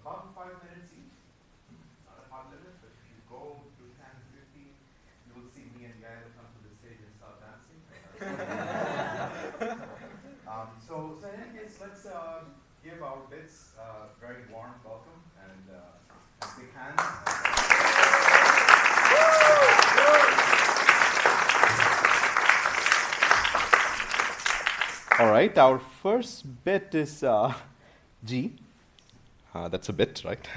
about 5 minutes each. Not a hard limit, but if you go to 10, 15, you will see me and Yael come to the stage and start dancing. So in any case, let's give our bits a very warm welcome and big hands. All right, our first bit is G. That's a bit, right?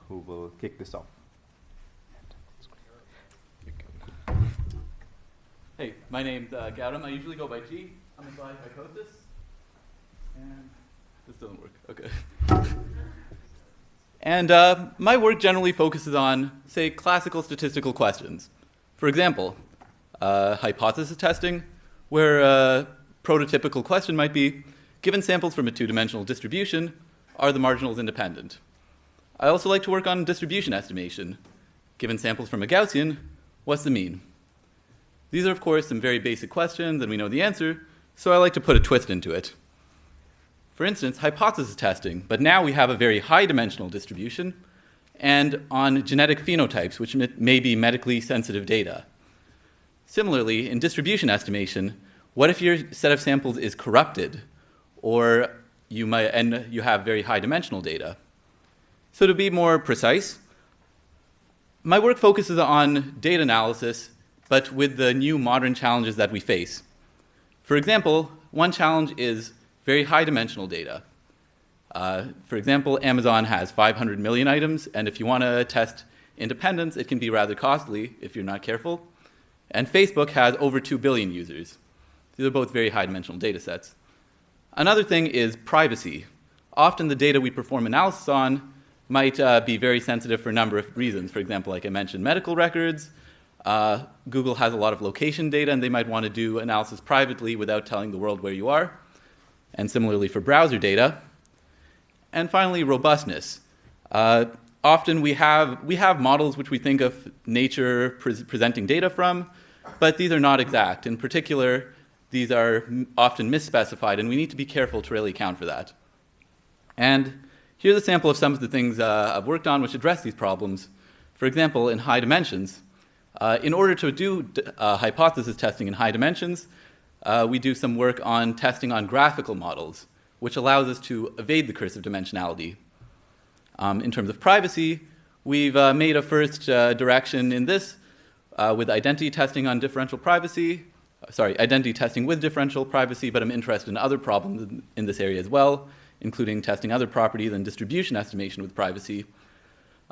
Who will kick this off? Hey, my name's Gautam. I usually go by G. I'm a psychosis. And this doesn't work. Okay. And my work generally focuses on, say, classical statistical questions. For example, hypothesis testing, where a prototypical question might be, given samples from a two-dimensional distribution, are the marginals independent? I also like to work on distribution estimation. Given samples from a Gaussian, what's the mean? These are, of course, some very basic questions, and we know the answer, so I like to put a twist into it. For instance, hypothesis testing, but now we have a very high-dimensional distribution, and on genetic phenotypes, which may be medically sensitive data. Similarly, in distribution estimation, what if your set of samples is corrupted, or you have very high-dimensional data? So to be more precise, my work focuses on data analysis, but with the new modern challenges that we face. For example, one challenge is very high-dimensional data. For example, Amazon has 500 million items, and if you want to test independence, it can be rather costly if you're not careful. And Facebook has over 2 billion users. These are both very high-dimensional data sets. Another thing is privacy. Often the data we perform analysis on might be very sensitive for a number of reasons. For example, like I mentioned, medical records. Google has a lot of location data, and they might want to do analysis privately without telling the world where you are. And similarly for browser data. And finally, robustness. Often we have models which we think of nature presenting data from, but these are not exact. In particular, these are often misspecified, and we need to be careful to really account for that. And here's a sample of some of the things I've worked on which address these problems. For example, in high dimensions, in order to do hypothesis testing in high dimensions, we do some work on testing on graphical models, which allows us to evade the curse of dimensionality. In terms of privacy, we've made a first direction in this with identity testing on differential privacy. Identity testing with differential privacy, but I'm interested in other problems in this area as well, including testing other properties and distribution estimation with privacy.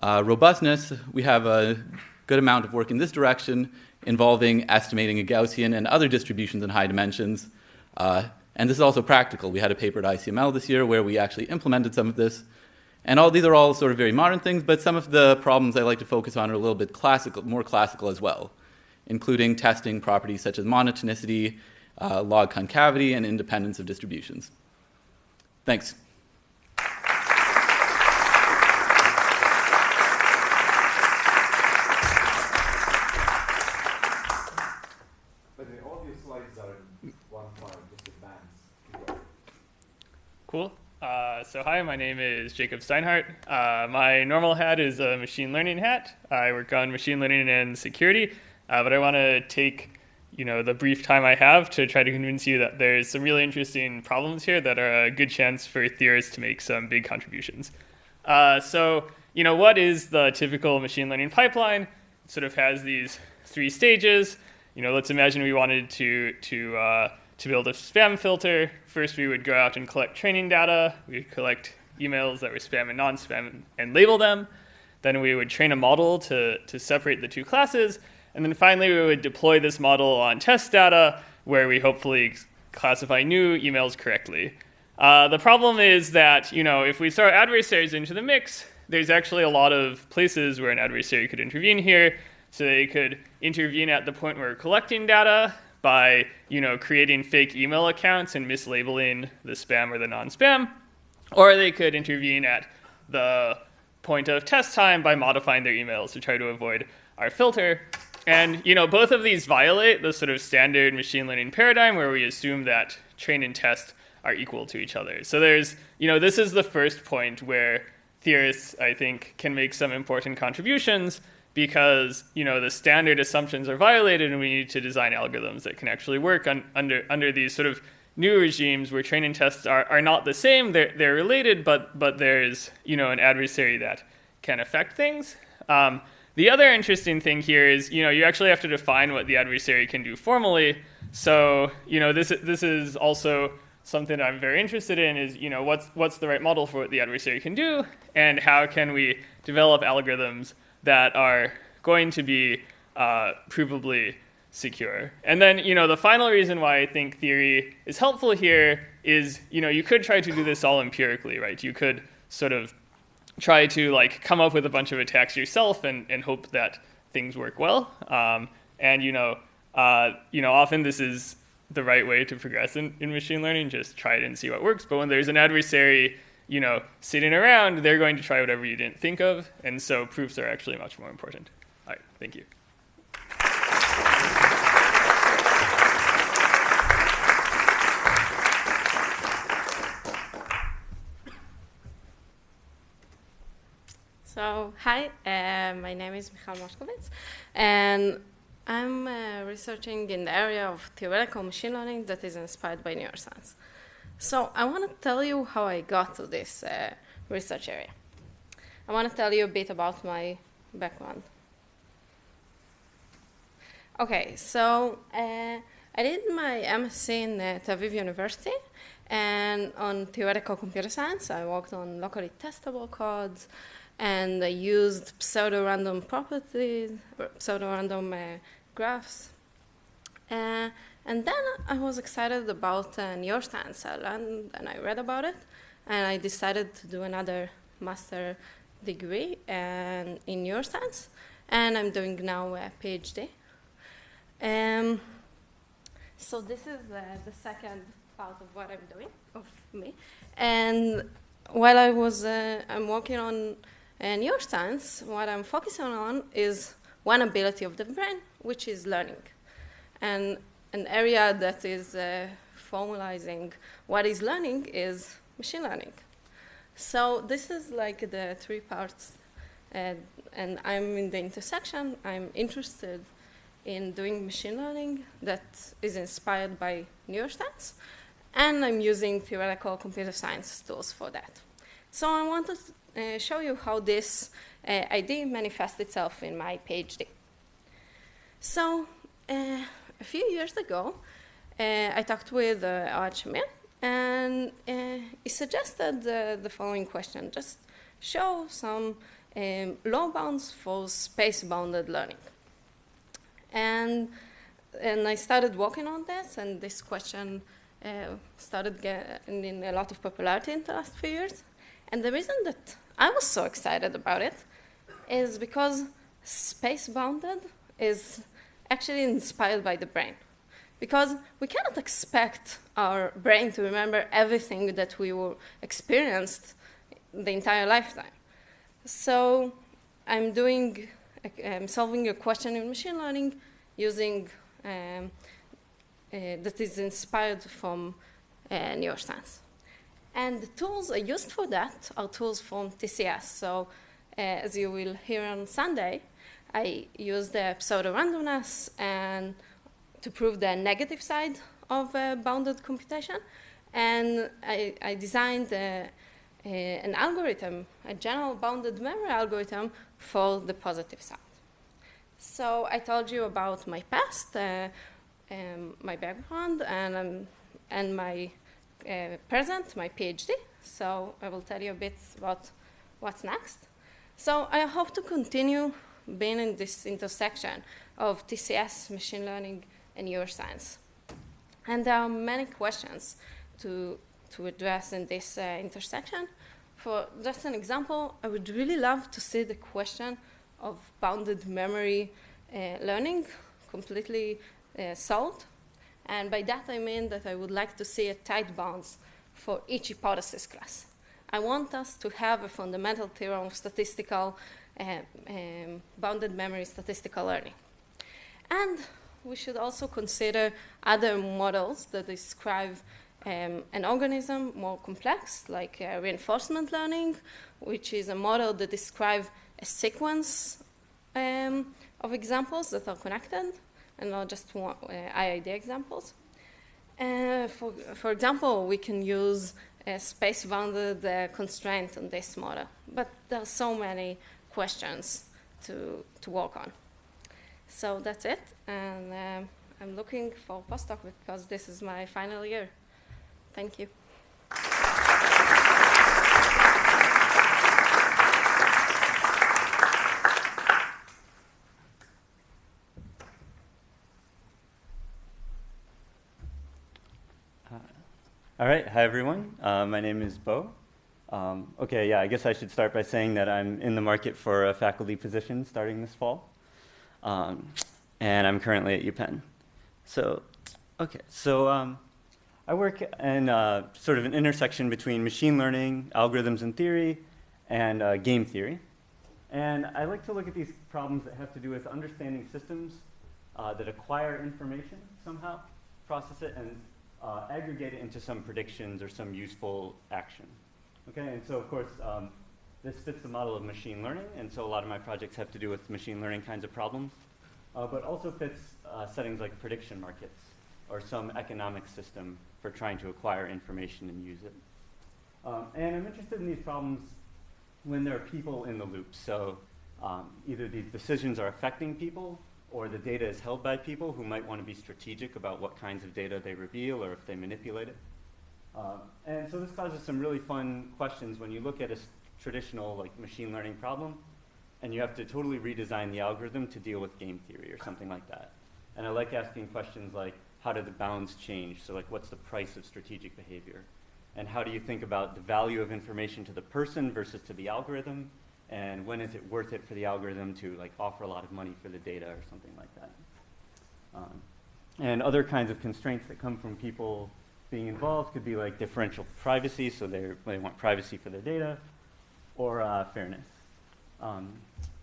Robustness, we have a good amount of work in this direction involving estimating a Gaussian and other distributions in high dimensions. And this is also practical. We had a paper at ICML this year where we actually implemented some of this. And these are all sort of very modern things, but some of the problems I like to focus on are a little bit more classical as well, including testing properties such as monotonicity, log concavity, and independence of distributions. Thanks. All of your slides are in one file, just advance. Cool. So hi, my name is Jacob Steinhardt. My normal hat is a machine learning hat. I work on machine learning and security, but I want to take the brief time I have to try to convince you that there's some really interesting problems here that are a good chance for theorists to make some big contributions. So what is the typical machine learning pipeline? It sort of has these 3 stages. Let's imagine we wanted to build a spam filter. First, we would go out and collect training data. We would collect emails that were spam and non-spam and label them. Then we would train a model to separate the 2 classes. And then finally, we would deploy this model on test data, where we hopefully classify new emails correctly. The problem is that, if we throw adversaries into the mix, there's actually a lot of places where an adversary could intervene here. So they could intervene at the point where we're collecting data by, creating fake email accounts and mislabeling the spam or the non-spam. Or they could intervene at the point of test time by modifying their emails to try to avoid our filter. And, both of these violate the sort of standard machine learning paradigm where we assume that train and test are equal to each other. So there's, this is the first point where theorists, I think, can make some important contributions because, the standard assumptions are violated and we need to design algorithms that can actually work under these sort of new regimes where training tests are not the same. They're related, but there's, an adversary that can affect things. The other interesting thing here is, you actually have to define what the adversary can do formally. So, this is also something I'm very interested in is, what's the right model for what the adversary can do, and how can we develop algorithms that are going to be provably secure. And then, the final reason why I think theory is helpful here is, you could try to do this all empirically, right? You could sort of try to come up with a bunch of attacks yourself and hope that things work well. Often this is the right way to progress in machine learning, just try it and see what works. But when there's an adversary, sitting around, they're going to try whatever you didn't think of. And so proofs are actually much more important. All right, thank you. So, hi, my name is Michal Moshkovitz, and I'm researching in the area of theoretical machine learning that is inspired by neuroscience. So I want to tell you how I got to this research area. I want to tell you a bit about my background. Okay, so I did my MSc in Tel Aviv University, and on theoretical computer science, I worked on locally testable codes, and I used pseudo-random properties, pseudo-random graphs. And then I was excited about neuroscience. I learned and I read about it, and I decided to do another master degree in neuroscience, and I'm doing now a PhD. So this is the second part of what I'm doing, of me. And while I'm working on neuroscience, what I'm focusing on is one ability of the brain, which is learning. And an area that is formalizing what is learning is machine learning. So this is like the three parts, and I'm in the intersection. I'm interested in doing machine learning that is inspired by neuroscience, and I'm using theoretical computer science tools for that. So I want to show you how this idea manifests itself in my PhD. So a few years ago, I talked with Awad Shamir, and he suggested the following question: just show some low bounds for space-bounded learning. And I started working on this, and this question started getting a lot of popularity in the last few years. And the reason that I was so excited about it is because space-bounded is actually inspired by the brain. Because we cannot expect our brain to remember everything that we experienced the entire lifetime. So I'm solving a question in machine learning using that is inspired from neuroscience. And the tools I used for that are tools from ITCS. So as you will hear on Sunday, I used the pseudo-randomness and to prove the negative side of bounded computation. And I designed an algorithm, a general bounded memory algorithm for the positive side. So I told you about my past, my background, and my present, my PhD. So I will tell you a bit about what's next. So I hope to continue being in this intersection of TCS, machine learning, and neuroscience. And there are many questions to address in this intersection. For just an example, I would really love to see the question of bounded memory learning completely solved. And by that I mean that I would like to see a tight bounds for each hypothesis class. I want us to have a fundamental theorem of statistical bounded memory statistical learning. And we should also consider other models that describe an organism more complex, like reinforcement learning, which is a model that describes a sequence of examples that are connected, and not just one, IID examples. For example, we can use a space-bounded constraint on this model, but there are so many questions to work on. So that's it, and I'm looking for postdoc because this is my final year. Thank you. All right, hi everyone. My name is Bo. Okay, yeah, I guess I should start by saying that I'm in the market for a faculty position starting this fall. And I'm currently at UPenn. So, okay, so I work in sort of an intersection between machine learning, algorithms and theory, and game theory. And I like to look at these problems that have to do with understanding systems that acquire information somehow, process it, and aggregate it into some predictions or some useful action. Okay, and so of course, this fits the model of machine learning, and so a lot of my projects have to do with machine learning kinds of problems, but also fits settings like prediction markets or some economic system for trying to acquire information and use it. And I'm interested in these problems when there are people in the loop. So either these decisions are affecting people, or the data is held by people who might want to be strategic about what kinds of data they reveal or if they manipulate it. And so this causes some really fun questions when you look at a traditional like machine learning problem and you have to totally redesign the algorithm to deal with game theory or something like that. And I like asking questions like, how do the bounds change? So like, what's the price of strategic behavior? And how do you think about the value of information to the person versus to the algorithm? And when is it worth it for the algorithm to like offer a lot of money for the data or something like that? And other kinds of constraints that come from people being involved could be like differential privacy, so they want privacy for their data, or fairness.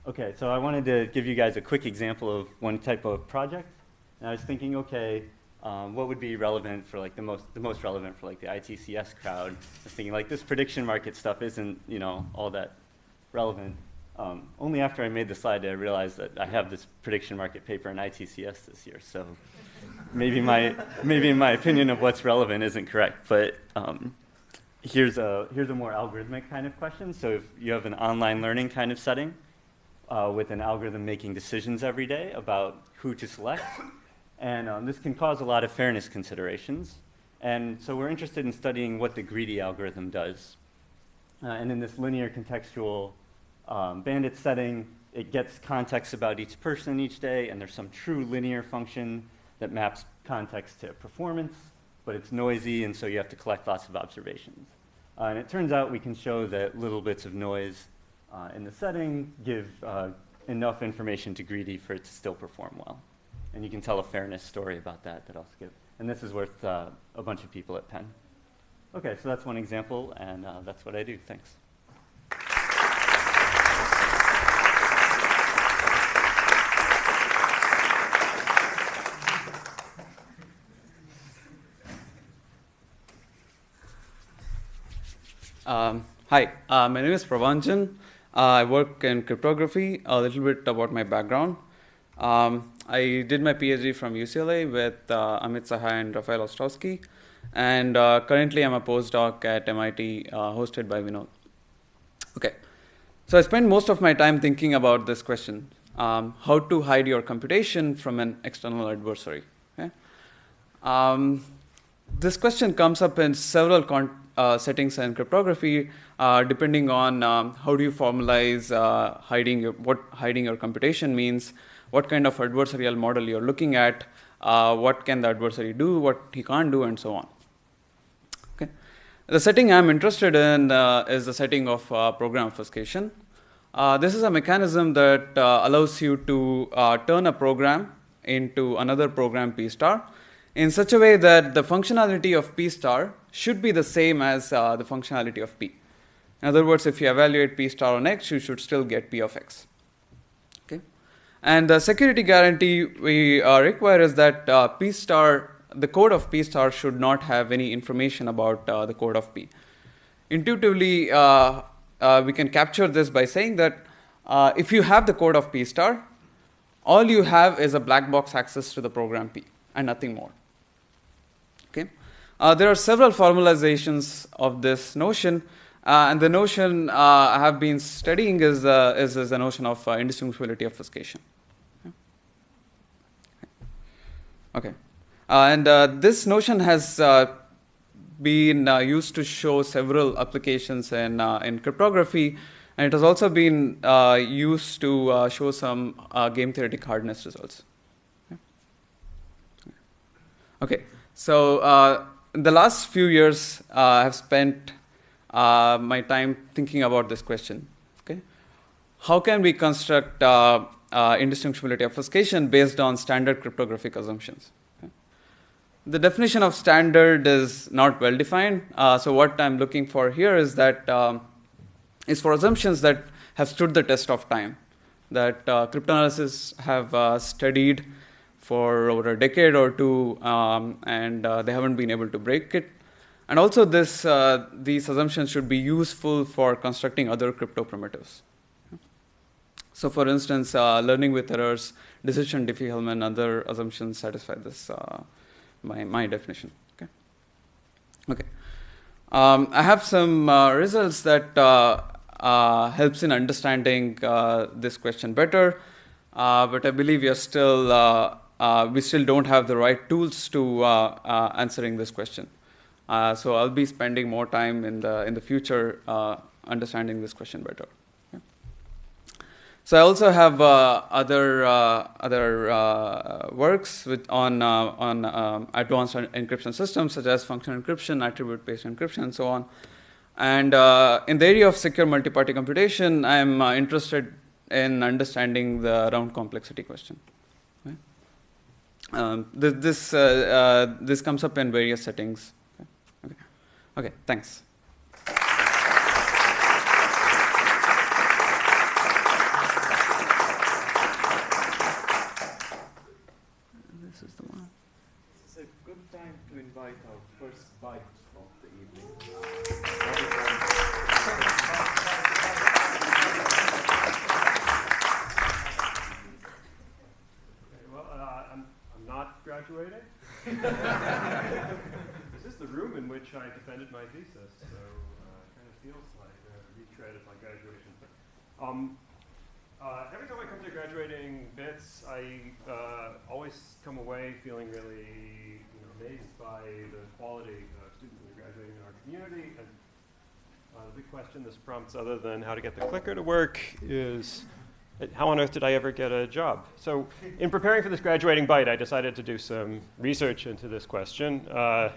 Okay, so I wanted to give you guys a quick example of one type of project. And I was thinking, okay, what would be relevant for like the most relevant for like the ITCS crowd? I was thinking like this prediction market stuff isn't, you know, all that relevant. Only after I made the slide did I realize that I have this prediction market paper in ITCS this year. So maybe my opinion of what's relevant isn't correct. But here's a more algorithmic kind of question. So if you have an online learning kind of setting with an algorithm making decisions every day about who to select, and this can cause a lot of fairness considerations. And so we're interested in studying what the greedy algorithm does. And in this linear contextual bandit setting, it gets context about each person each day, and there's some true linear function that maps context to performance, but it's noisy, and so you have to collect lots of observations. And it turns out we can show that little bits of noise in the setting give enough information to greedy for it to still perform well. And you can tell a fairness story about that I'll skip. And this is worth a bunch of people at Penn. Okay, so that's one example, and that's what I do. Thanks. Hi, my name is Pravanjan. I work in cryptography. A little bit about my background. I did my PhD from UCLA with Amit Sahai and Rafael Ostrowski. And currently I'm a postdoc at MIT, hosted by Vinod. Okay, so I spend most of my time thinking about this question, how to hide your computation from an external adversary. Okay? This question comes up in several settings in cryptography, depending on how do you formalize what hiding your computation means, what kind of adversarial model you're looking at, what can the adversary do, what he can't do, and so on. Okay. The setting I'm interested in is the setting of program obfuscation. This is a mechanism that allows you to turn a program into another program P star in such a way that the functionality of P star should be the same as the functionality of P. In other words, if you evaluate P star on X, you should still get P of X. Okay? And the security guarantee we require is that P star, the code of P star should not have any information about the code of P. Intuitively, we can capture this by saying that if you have the code of P star, all you have is a black box access to the program P and nothing more. Okay? There are several formalizations of this notion, and the notion I have been studying is the notion of indistinguishability obfuscation. Okay, and this notion has been used to show several applications in cryptography, and it has also been used to show some game theoretic hardness results. Okay, so in the last few years, I have spent my time thinking about this question. Okay, how can we construct indistinguishability obfuscation based on standard cryptographic assumptions? Okay. The definition of standard is not well defined. So what I'm looking for here is that is for assumptions that have stood the test of time, that cryptanalysts have studied for over a decade or two, and they haven't been able to break it. And also these assumptions should be useful for constructing other crypto primitives. So for instance, learning with errors, decision Diffie-Hellman, other assumptions satisfy this, my definition. Okay. Okay. I have some results that helps in understanding this question better, but I believe we still don't have the right tools to answering this question. So I'll be spending more time in the future understanding this question better. Okay. So I also have other works on advanced encryption systems such as functional encryption, attribute-based encryption, and so on. And in the area of secure multi-party computation, I'm interested in understanding the round complexity question. Okay. This comes up in various settings. Okay, thanks. This is the one. This is a good time to invite our first bite of the evening. I'm not graduating. This is the room in which I defended my thesis, so it kind of feels like a retread of my graduation. Every time I come to graduating bits, I always come away feeling really amazed by the quality of students that are graduating in our community. And the big question this prompts, other than how to get the clicker to work, is how on earth did I ever get a job? So in preparing for this graduating bite, I decided to do some research into this question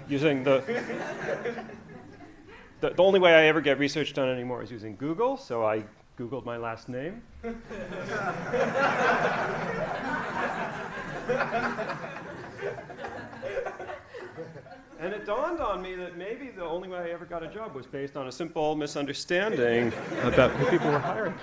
using the only way I ever get research done anymore is using Google, so I Googled my last name. And it dawned on me that maybe the only way I ever got a job was based on a simple misunderstanding about who people were hiring.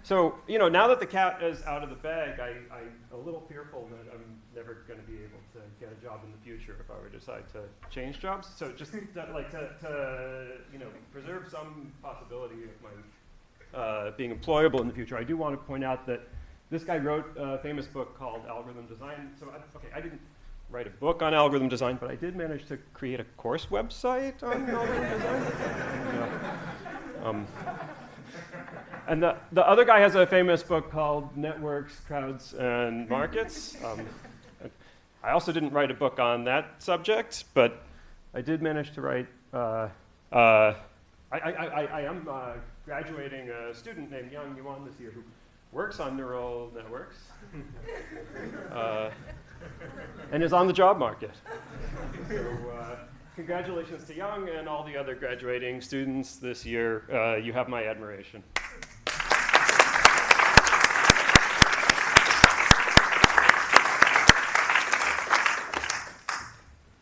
So, now that the cat is out of the bag, I'm a little fearful that I'm never going to be able to get a job in the future if I were to decide to change jobs. So just to preserve some possibility of my being employable in the future, I do want to point out that this guy wrote a famous book called Algorithm Design. So, I didn't write a book on algorithm design, but I did manage to create a course website on algorithm design. And the other guy has a famous book called Networks, Crowds, and Markets. I also didn't write a book on that subject, but I did manage to write. I am graduating a student named Yang Yuan this year who works on neural networks and is on the job market. So, congratulations to Yang and all the other graduating students this year. You have my admiration.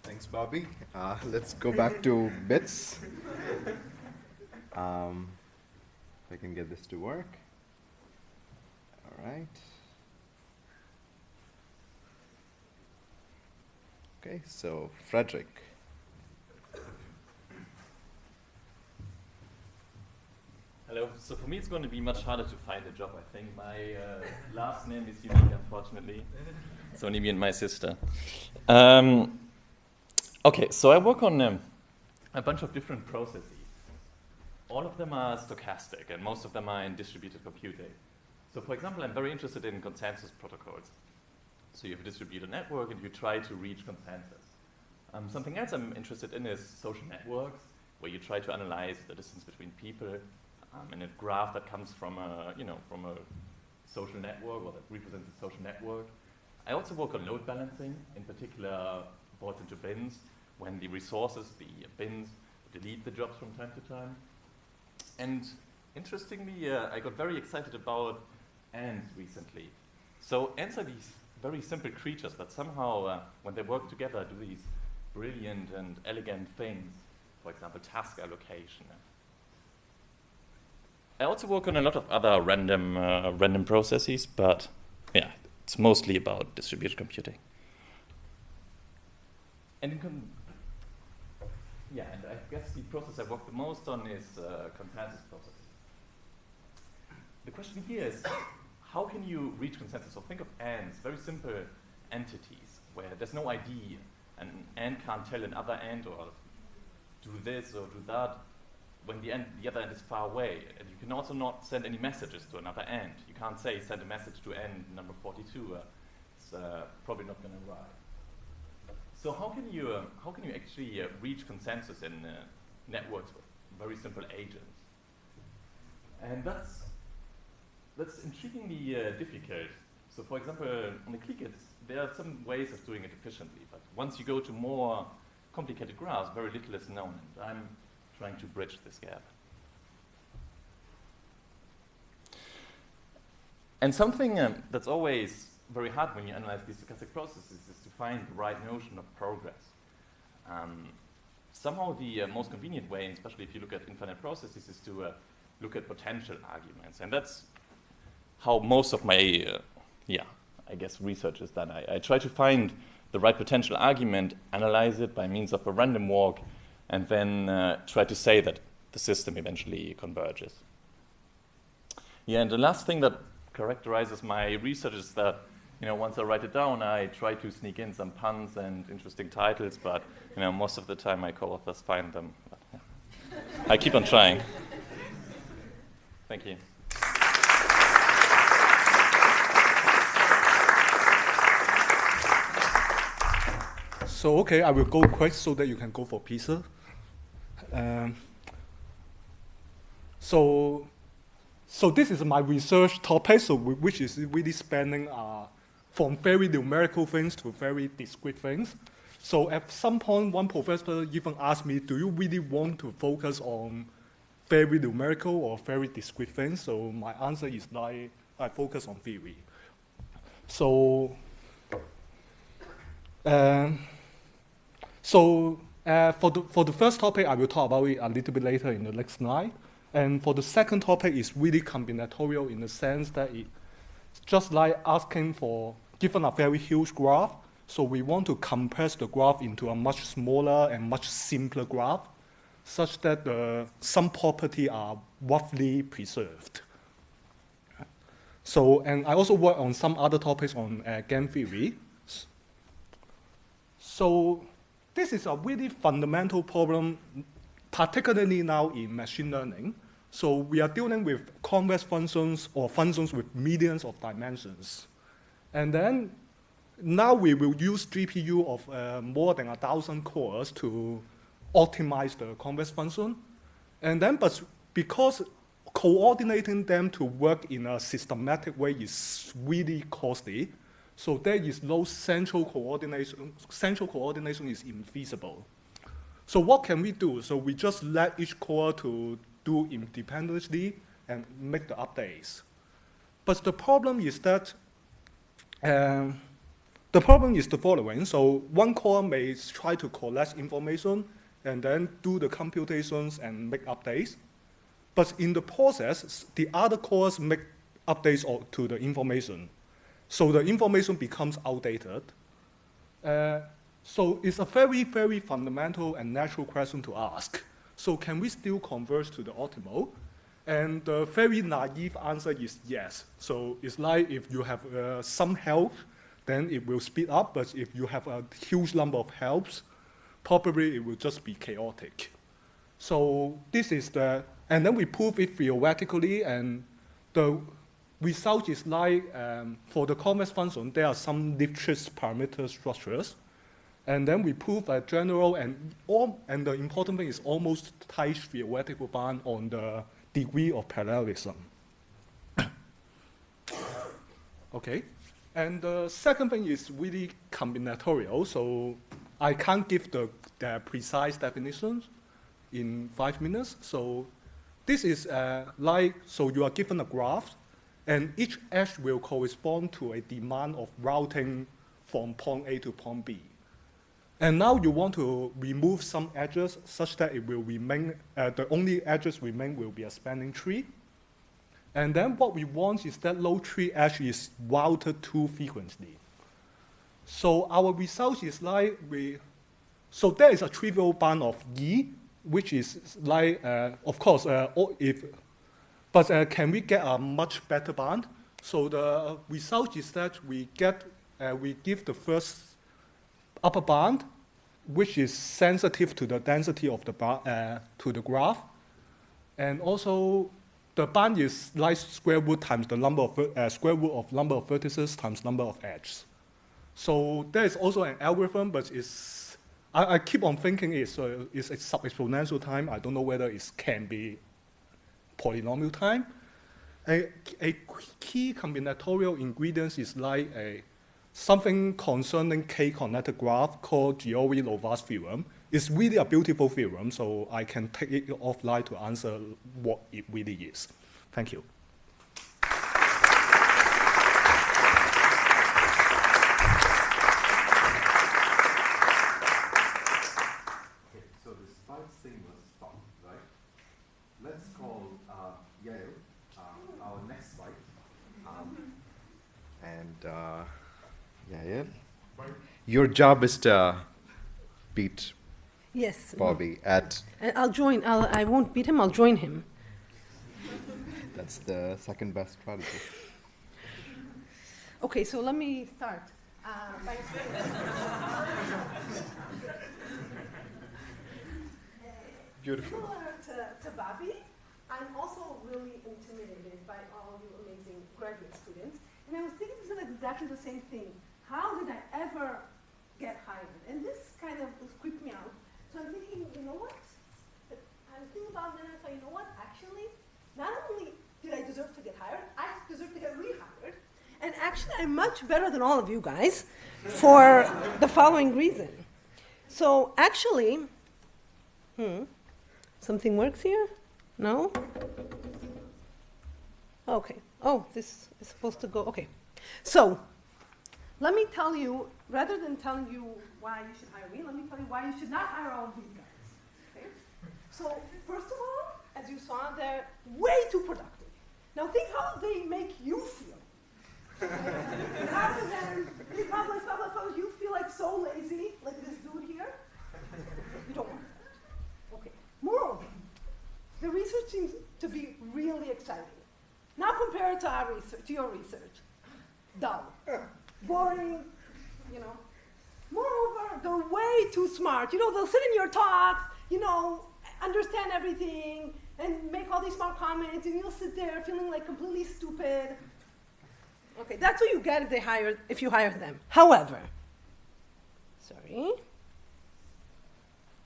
Thanks, Bobby. Let's go back to bits. If I can get this to work. All right. Okay, so Frederick. Hello. So for me, it's going to be much harder to find a job, I think. My last name is unique, unfortunately. It's only me and my sister. Okay, so I work on a bunch of different processes. All of them are stochastic, and most of them are in distributed computing. So for example, I'm very interested in consensus protocols. So you have a distributed network, and you try to reach consensus. Something else I'm interested in is social networks, where you try to analyze the distance between people in a graph that comes from a social network, or that represents a social network. I also work on load balancing, in particular brought into bins, when the resources, the bins, delete the jobs from time to time. And interestingly, I got very excited about ants recently. So ants are these very simple creatures that somehow, when they work together, do these brilliant and elegant things. For example, task allocation. I also work on a lot of other random processes, but yeah, it's mostly about distributed computing. And and I guess the process I work the most on is consensus processes. The question here is, how can you reach consensus? So think of ants, very simple entities, where there's no ID. An ant can't tell another ant, or do this or do that, when the other ant is far away. And you can also not send any messages to another ant. You can't say, send a message to ant number 42. It's probably not going to arrive. So how can you actually reach consensus in networks with very simple agents? And that's intriguingly difficult. So for example, on the click, there are some ways of doing it efficiently, but once you go to more complicated graphs, very little is known, and I'm trying to bridge this gap. And something that's always very hard when you analyze these stochastic processes is to find the right notion of progress. Somehow the most convenient way, and especially if you look at infinite processes, is to look at potential arguments. And that's how most of my, I guess, research is done. I try to find the right potential argument, analyze it by means of a random walk, and then try to say that the system eventually converges. Yeah, and the last thing that characterizes my research is that, once I write it down, I try to sneak in some puns and interesting titles, but, most of the time my co-authors find them. But, yeah. I keep on trying. Thank you. So, okay, I will go quick so that you can go for pizza. So this is my research topic, which is really spanning from very numerical things to very discrete things. So at some point, one professor even asked me, do you really want to focus on very numerical or very discrete things? So my answer is like, I focus on theory. So, for the first topic, I will talk about it a little bit later in the next slide. And for the second topic, it's really combinatorial in the sense that it's just like asking for, given a very huge graph, so we want to compress the graph into a much smaller and much simpler graph, such that some properties are roughly preserved. So, and I also work on some other topics on game theory. So this is a really fundamental problem, particularly now in machine learning. So we are dealing with convex functions or functions with millions of dimensions. And then now we will use GPU of more than 1,000 cores to optimize the convex function. And then, but because coordinating them to work in a systematic way is really costly, so there is no central coordination. Central coordination is infeasible. So what can we do? So we just let each core to do independently and make the updates. But the problem is that the following. So one core may try to collect information and then do the computations and make updates. But in the process, the other cores make updates to the information. So the information becomes outdated. So it's a very, very fundamental and natural question to ask. So can we still converge to the optimal? And the very naive answer is yes. So it's like if you have some help, then it will speed up. But if you have a huge number of helps, probably it will just be chaotic. So this is the, and then we prove it theoretically, and the result is like, for the convex function, there are some Lipschitz parameter structures. And then we prove a general, and the important thing is almost tight theoretical bound on the degree of parallelism. Okay, and the second thing is really combinatorial, so I can't give the precise definitions in 5 minutes. So this is like, so you are given a graph, and each edge will correspond to a demand of routing from point A to point B. And now you want to remove some edges such that it will remain, the only edges remain will be a spanning tree. And then what we want is that low tree edge is routed too frequently. So our result is like so there is a trivial bound of E, which is like, of course, but can we get a much better bound? So the result is that we give the first upper bound, which is sensitive to the density of the to the graph, and also the bound is like square root times the number of square root of number of vertices times number of edges. So there is also an algorithm, but it's I keep on thinking it's a sub-exponential time. I don't know whether it can be polynomial time. A key combinatorial ingredient is like something concerning k-connected graph called Giori-Lovász theorem. It's really a beautiful theorem, so I can take it offline to answer what it really is. Thank you. Okay, so the spike thing was stopped, right? Let's call Yale our next spike. Yael, your job is to beat Yes. Bobby at. I'll join. I won't beat him. I'll join him. That's the second best strategy. Okay, so let me start. Beautiful. Similar to Bobby, I'm also really intimidated by all of you amazing graduate students. And I was thinking this is exactly the same thing. How did I ever get hired? And this kind of creeped me out. So I'm thinking, you know what? I was thinking about it and I thought, you know what? Actually, not only did I deserve to get hired, I deserve to get rehired. And actually, I'm much better than all of you guys for the following reason. So actually, something works here? No? Okay. Oh, this is supposed to go. Okay. So let me tell you, rather than telling you why you should hire me, let me tell you why you should not hire all of these guys. Okay? So first of all, as you saw, they're way too productive. Now think how they make you feel. Rather than you feel like so lazy, like this dude here. You don't want that. Okay. Moreover, the research seems to be really exciting. Now compare it to our research, to your research. Dull, boring, you know. Moreover, they're way too smart. You know, they'll sit in your talks, you know, understand everything, and make all these smart comments, and you'll sit there feeling like completely stupid. Okay, that's what you get if you hire them. However,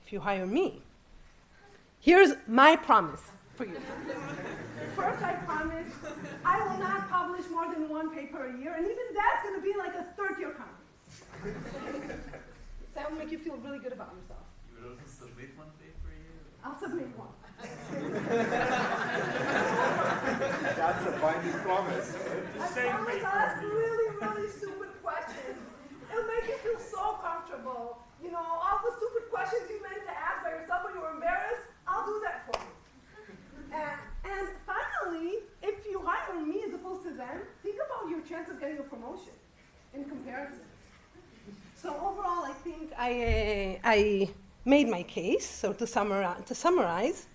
if you hire me, here's my promise for you. First, I promise I will not publish more than 1 paper a year, and even that's going to be like a third-year conference. That will make you feel really good about yourself. You will also submit 1 paper a year? I'll submit 1. That's a binding promise. I promise I'll ask really, really stupid questions. It'll make you feel so comfortable. You know, all the stupid questions you meant to ask by yourself when you were embarrassed, I'll do that for you. And finally, if you hire me as opposed to them, think about your chance of getting a promotion in comparison. So overall, I think I made my case. So to summarize,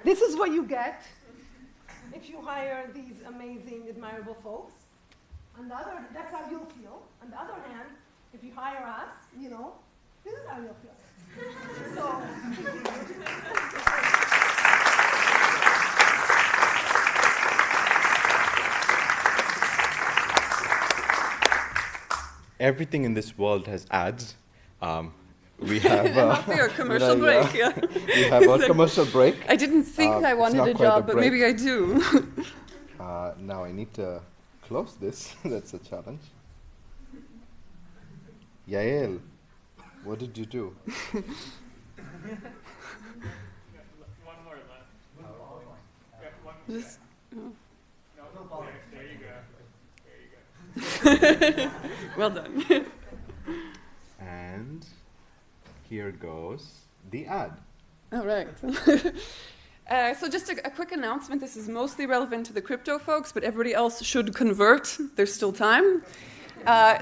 this is what you get if you hire these amazing, admirable folks. That's how you'll feel. On the other hand, if you hire us, you know, this is how you'll feel. So, everything in this world has ads. We have a commercial break. Yeah. We have a commercial break. I didn't think I wanted a job, but maybe I do. Now I need to close this. That's a challenge. Yael, what did you do? One more left. Just, No, there you go. Well done. And here goes the ad. All right. So just a quick announcement. This is mostly relevant to the crypto folks, but everybody else should convert. There's still time.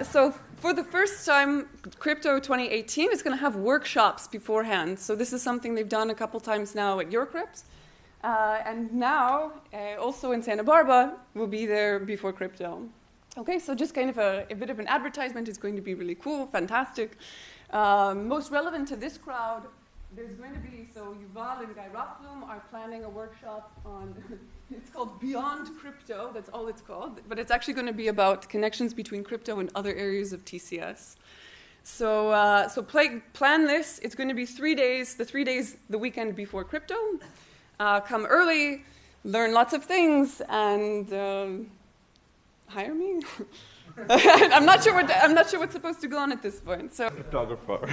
So for the first time, Crypto 2018 is going to have workshops beforehand. So this is something they've done a couple times now at Eurocrypt. And now, also in Santa Barbara, we'll be there before crypto. Okay, so just kind of a bit of an advertisement. It's going to be really cool, fantastic. Most relevant to this crowd, there's going to be, so Yuval and Guy Rothblum are planning a workshop on, it's called Beyond Crypto, that's all it's called, but it's actually going to be about connections between crypto and other areas of TCS. So, plan this. It's going to be 3 days, the weekend before crypto. Come early, learn lots of things, and hire me. I'm not sure what's supposed to go on at this point. So, photographer.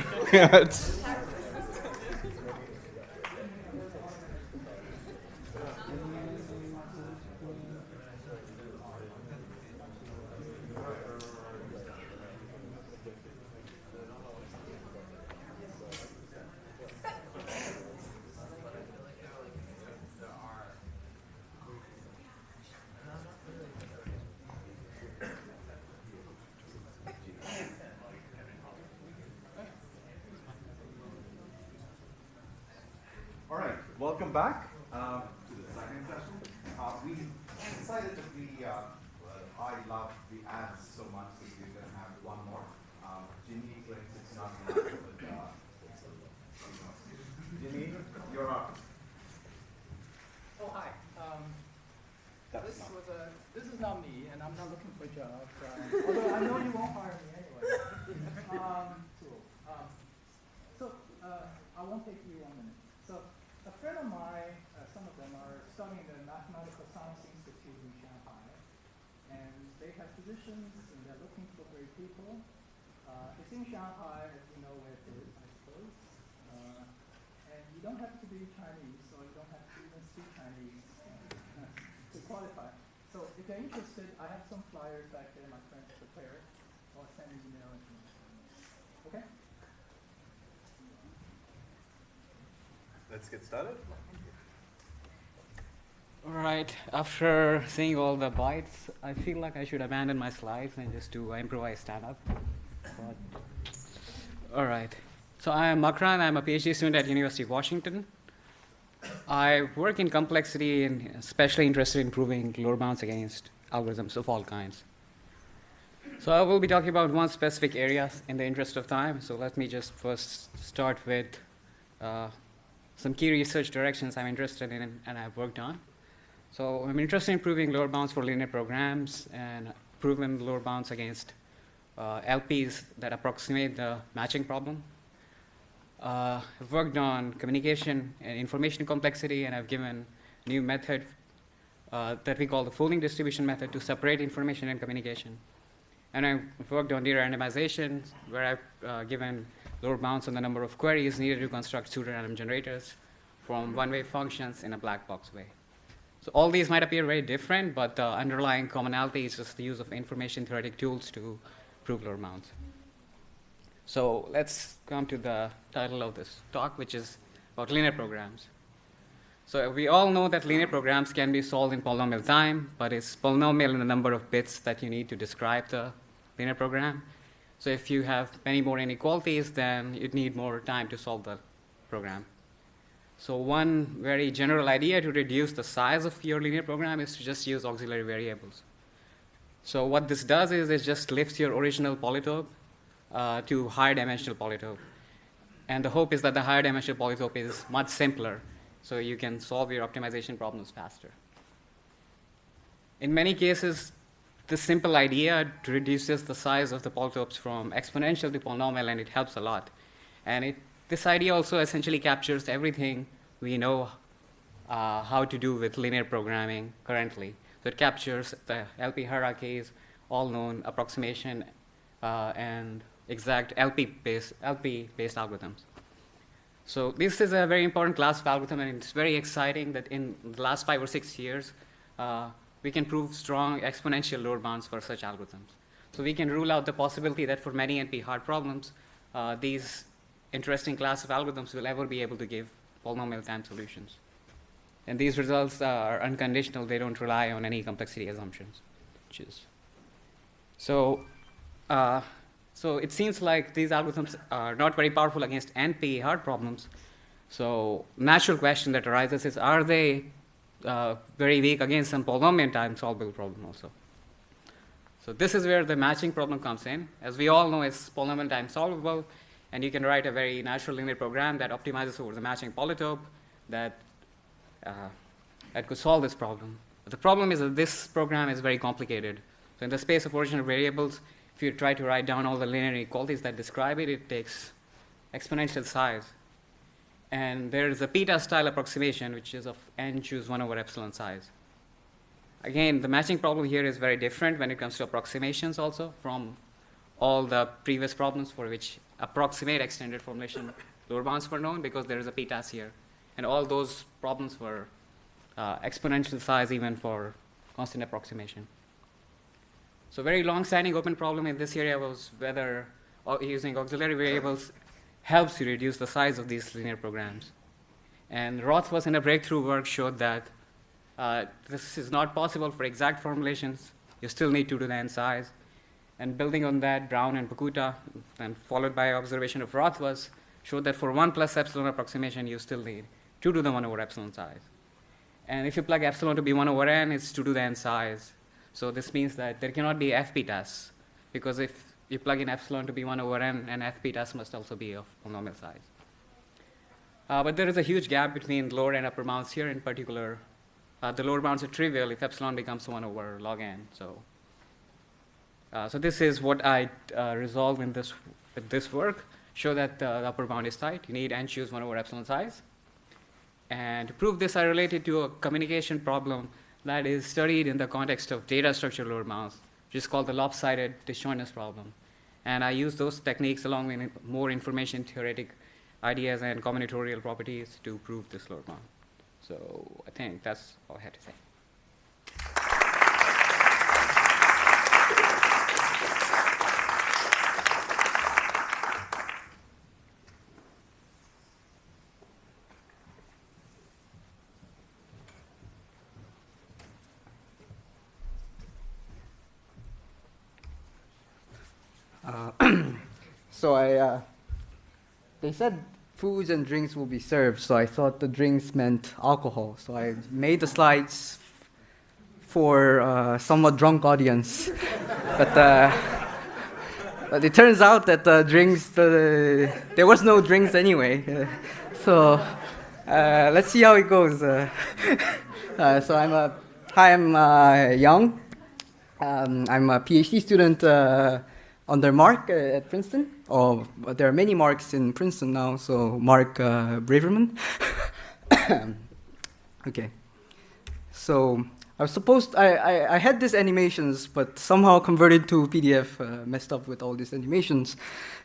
All right, welcome back to the second session. We decided that I love the ads so much that we're going to have one more. Ginny thinks it's not enough, but Ginny, you're up. Oh, hi. This is not me, and I'm not looking for a job. Although I know you won't hire me anyway. I won't take you 1 minute. So a friend of mine, some of them are studying the Mathematical Science Institute in Shanghai, and they have positions and they're looking for great people. It's in Shanghai, as you know where it is, I suppose. And you don't have to be Chinese, or you don't have to even speak Chinese to qualify. So if you're interested, I have some flyers back there my friends prepared, or send an email. Okay? Let's get started. All right, after seeing all the bites, I feel like I should abandon my slides and just do improvised stand-up. All right, so I am Makran. I'm a PhD student at University of Washington. I work in complexity and especially interested in proving lower bounds against algorithms of all kinds. So I will be talking about one specific area in the interest of time. So let me just first start with some key research directions I'm interested in and I've worked on. So I'm interested in proving lower bounds for linear programs and proving lower bounds against LPs that approximate the matching problem. I've worked on communication and information complexity, and I've given a new method that we call the Fooling distribution method to separate information and communication. And I've worked on de-randomization, where I've given lower bounds on the number of queries needed to construct pseudo-random generators from one-way functions in a black box way. So all these might appear very different, but the underlying commonality is just the use of information theoretic tools to prove lower bounds. So let's come to the title of this talk, which is about linear programs. So we all know that linear programs can be solved in polynomial time, but it's polynomial in the number of bits that you need to describe the linear program. So if you have many more inequalities, then you'd need more time to solve the program. So one very general idea to reduce the size of your linear program is to just use auxiliary variables. So what this does is it just lifts your original polytope to higher dimensional polytope. And the hope is that the higher dimensional polytope is much simpler, so you can solve your optimization problems faster. In many cases, this simple idea reduces the size of the polytopes from exponential to polynomial, and it helps a lot. And this idea also essentially captures everything we know how to do with linear programming currently. So it captures the LP hierarchies, all known approximation, and exact LP-based algorithms. So this is a very important class of algorithm, and it's very exciting that in the last 5 or 6 years, we can prove strong exponential load bounds for such algorithms. So we can rule out the possibility that for many NP-hard problems, these interesting class of algorithms will ever be able to give polynomial time solutions. And these results are unconditional. They don't rely on any complexity assumptions. So it seems like these algorithms are not very powerful against NP hard problems. So natural question that arises is, are they very weak against some polynomial time solvable problem also? So this is where the matching problem comes in. As we all know, it's polynomial time solvable, and you can write a very natural linear program that optimizes over the matching polytope that could solve this problem. But the problem is that this program is very complicated. So in the space of original variables, if you try to write down all the linear inequalities that describe it, it takes exponential size. And there is a peta-style approximation, which is of n choose 1 over epsilon size. Again, the matching problem here is very different when it comes to approximations also from all the previous problems for which approximate extended formulation lower bounds were known, because there is a p-tas here. And all those problems were exponential size even for constant approximation. So very long-standing open problem in this area was whether using auxiliary variables helps you reduce the size of these linear programs. And Roth was in a breakthrough work showed that this is not possible for exact formulations. You still need 2 to the n size. And building on that, Brown and Bakuta, and followed by observation of Roth, showed that for 1 plus epsilon approximation, you still need 2 to the 1 over epsilon size. And if you plug epsilon to be 1 over n, it's 2 to the n size. So this means that there cannot be fp-tas, because if you plug in epsilon to be 1 over n, and fp-tas must also be of polynomial size. But there is a huge gap between lower and upper bounds here. In particular, the lower bounds are trivial if epsilon becomes 1 over log n. So this is what I resolved in this work. Show that the upper bound is tight. You need n choose 1 over epsilon size. And to prove this, I related to a communication problem that is studied in the context of data structure lower bounds, which is called the lopsided disjointness problem. And I use those techniques along with more information theoretic ideas and combinatorial properties to prove this lower bound. So I think that's all I had to say. So they said foods and drinks will be served, so I thought the drinks meant alcohol. So I made the slides for a somewhat drunk audience. But it turns out that the drinks, there was no drinks anyway. So let's see how it goes. So I'm Young. I'm a PhD student under Mark at Princeton. There are many Marks in Princeton now, so Mark Braverman. Okay. So I was I had these animations, but somehow converted to PDF, messed up with all these animations.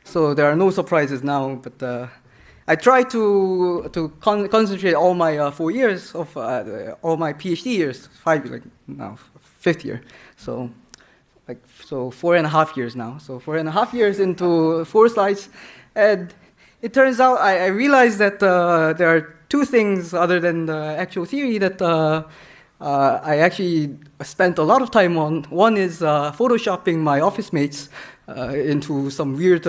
So there are no surprises now, but I try to concentrate all my 4 years of all my PhD years, 5th year. So 4.5 years now. So 4.5 years into 4 slides, and it turns out I realized that there are two things other than the actual theory that I actually spent a lot of time on. One is photoshopping my office mates into some weird,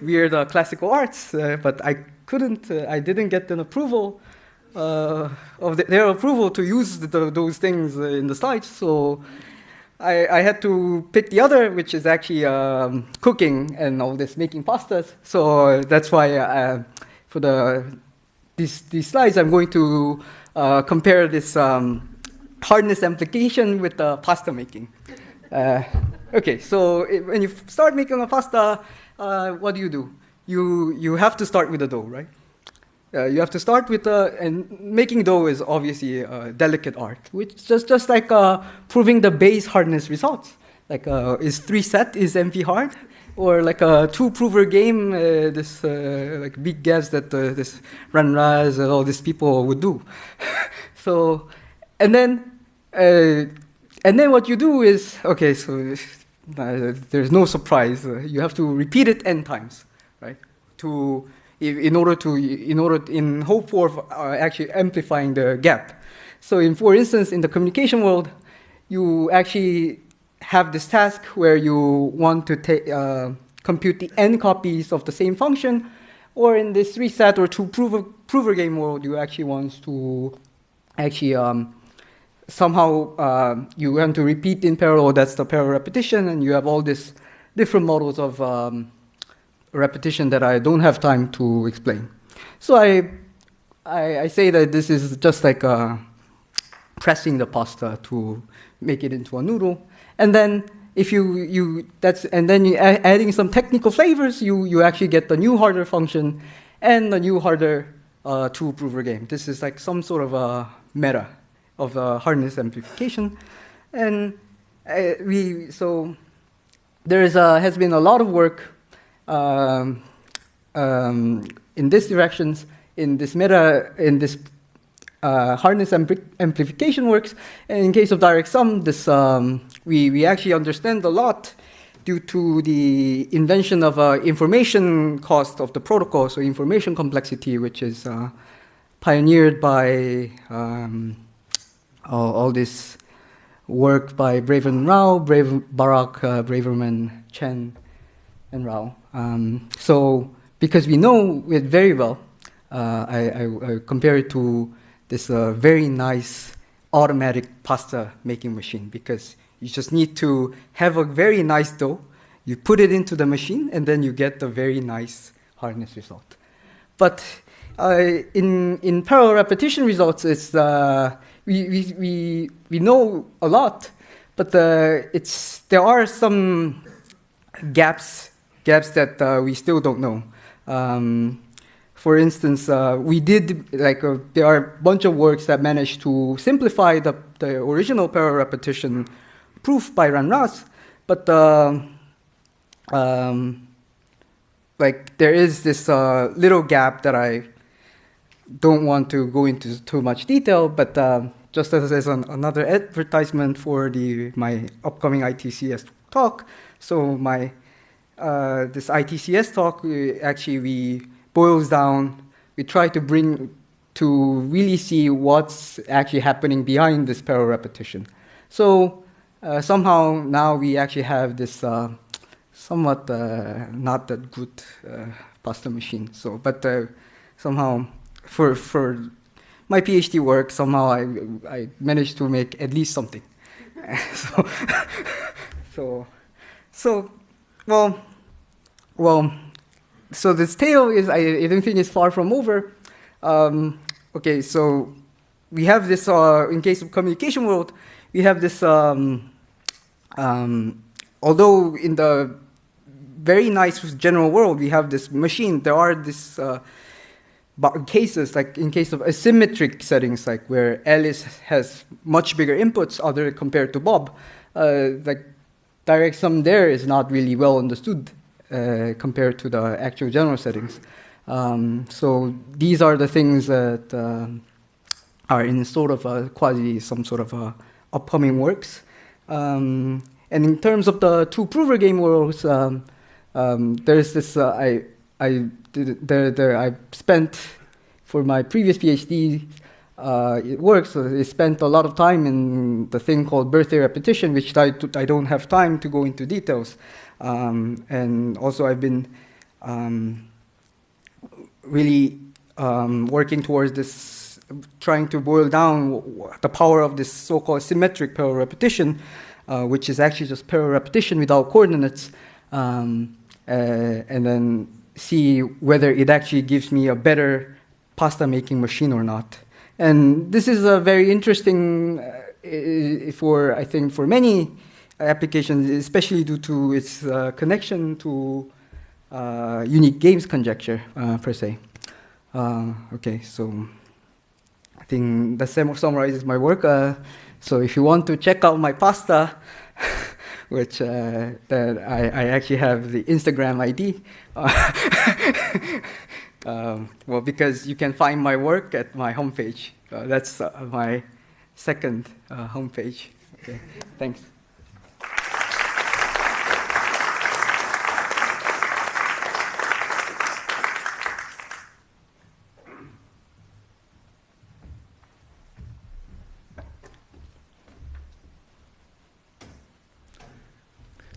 weird classical arts, but I couldn't. I didn't get an approval of their approval to use those things in the slides. So I had to pick the other, which is actually cooking and all this, making pastas. So that's why for these slides, I'm going to compare this hardness amplification with pasta making. Okay, so when you start making a pasta, what do? You have to start with the dough, right? You have to start with and making dough is obviously a delicate art, which just like proving the base hardness results. Like is 3 set is MP hard, or like a 2-prover game, this like big guess that this Ranraz and all these people would do. So, and then what you do is, okay, so there's no surprise. You have to repeat it n times, right? In hope for actually amplifying the gap. So for instance, in the communication world, you actually have this task where you want to compute the n copies of the same function, or in this 3-set or 2-prover game world, you actually want to actually somehow you want to repeat in parallel. That's the parallel repetition, and you have all these different models of repetition that I don't have time to explain. So I say that this is just like pressing the pasta to make it into a noodle, and then if adding some technical flavors, you actually get the new harder function and the new harder 2-prover game. This is like some sort of a meta of hardness amplification, and so there has been a lot of work in this directions, in this meta, in this hardness amplification works. And in case of direct sum, this we actually understand a lot due to the invention of information cost of the protocol, so information complexity, which is pioneered by all this work by Braverman Rao, Barak, Braverman, Chen, and Rao. So because we know it very well, I compare it to this very nice automatic pasta making machine, because you just need to have a very nice dough, you put it into the machine, and then you get a very nice hardness result. But in parallel repetition results, it's we know a lot, but there are some gaps that we still don't know. For instance, we did there are a bunch of works that managed to simplify the original parallel repetition proof by Ranraz, but there is this little gap that I don't want to go into too much detail, but just as another advertisement for my upcoming ITCS talk. So this ITCS talk we boils down. We try to really see what's actually happening behind this parallel repetition. So somehow now we actually have this somewhat not that good pasta machine. So, but somehow for my PhD work, somehow I managed to make at least something. So this tale is, I don't think it's far from over. Okay, so we have this, in case of communication world, we have this, although in the very nice general world, we have this machine, there are this cases, like in case of asymmetric settings, like where Alice has much bigger inputs other compared to Bob, like direct sum there is not really well understood compared to the actual general settings. So these are the things that are in sort of some sort of upcoming works. And in terms of the 2-prover game worlds, there's this, I spent for my previous PhD work, so I spent a lot of time in the thing called birthday repetition, which I don't have time to go into details. And also I've been really working towards this, trying to boil down the power of this so-called symmetric parallel repetition, which is actually just parallel repetition without coordinates, and then see whether it actually gives me a better pasta making machine or not. And this is a very interesting I think for many applications, especially due to its connection to unique games conjecture per se. Okay, so I think that summarizes my work. So if you want to check out my pasta, which that I actually have the Instagram ID. Well, because you can find my work at my homepage. That's my second homepage. Okay, thanks.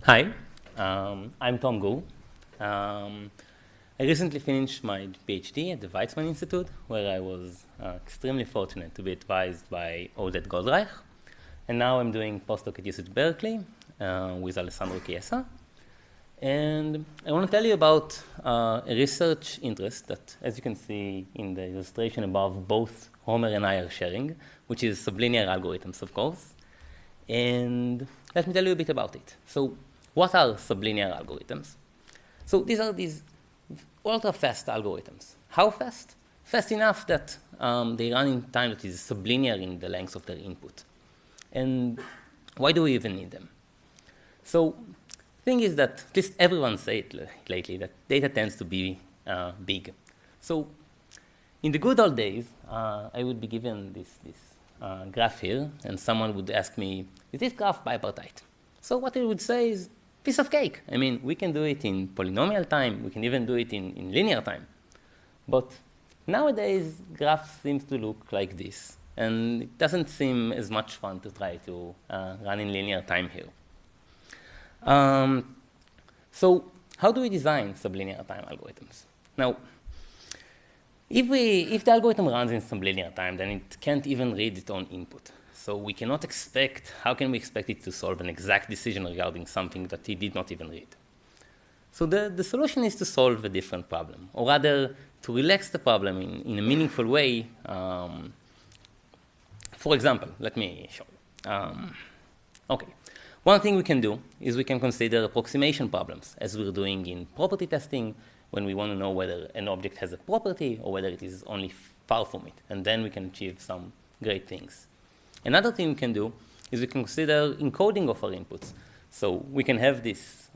Hi, I'm Tom Gu. I recently finished my PhD at the Weizmann Institute, where I was extremely fortunate to be advised by Oded Goldreich. And now I'm doing postdoc at UC Berkeley with Alessandro Chiesa. And I want to tell you about a research interest that, as you can see in the illustration above, both Homer and I are sharing, which is sublinear algorithms, of course. And let me tell you a bit about it. So what are sublinear algorithms? So these are these ultra-fast algorithms. How fast? Fast enough that they run in time that is sublinear in the length of their input. And why do we even need them? So the thing is that, at least everyone said it lately, that data tends to be big. So in the good old days, I would be given this graph here, and someone would ask me, is this graph bipartite? So what I would say is, piece of cake. I mean, we can do it in polynomial time. We can even do it in linear time. But nowadays, graphs seem to look like this. And it doesn't seem as much fun to try to run in linear time here. So how do we design sublinear time algorithms? Now, if the algorithm runs in sublinear time, then it can't even read its own input. So we cannot expect, how can we expect it to solve an exact decision regarding something that it did not even read? So the solution is to solve a different problem, or rather to relax the problem in a meaningful way. For example, let me show you. Okay, one thing we can do is we can consider approximation problems, as we're doing in property testing, when we want to know whether an object has a property or whether it is only far from it. And then we can achieve some great things. Another thing we can do is we can consider encoding of our inputs. So we can have this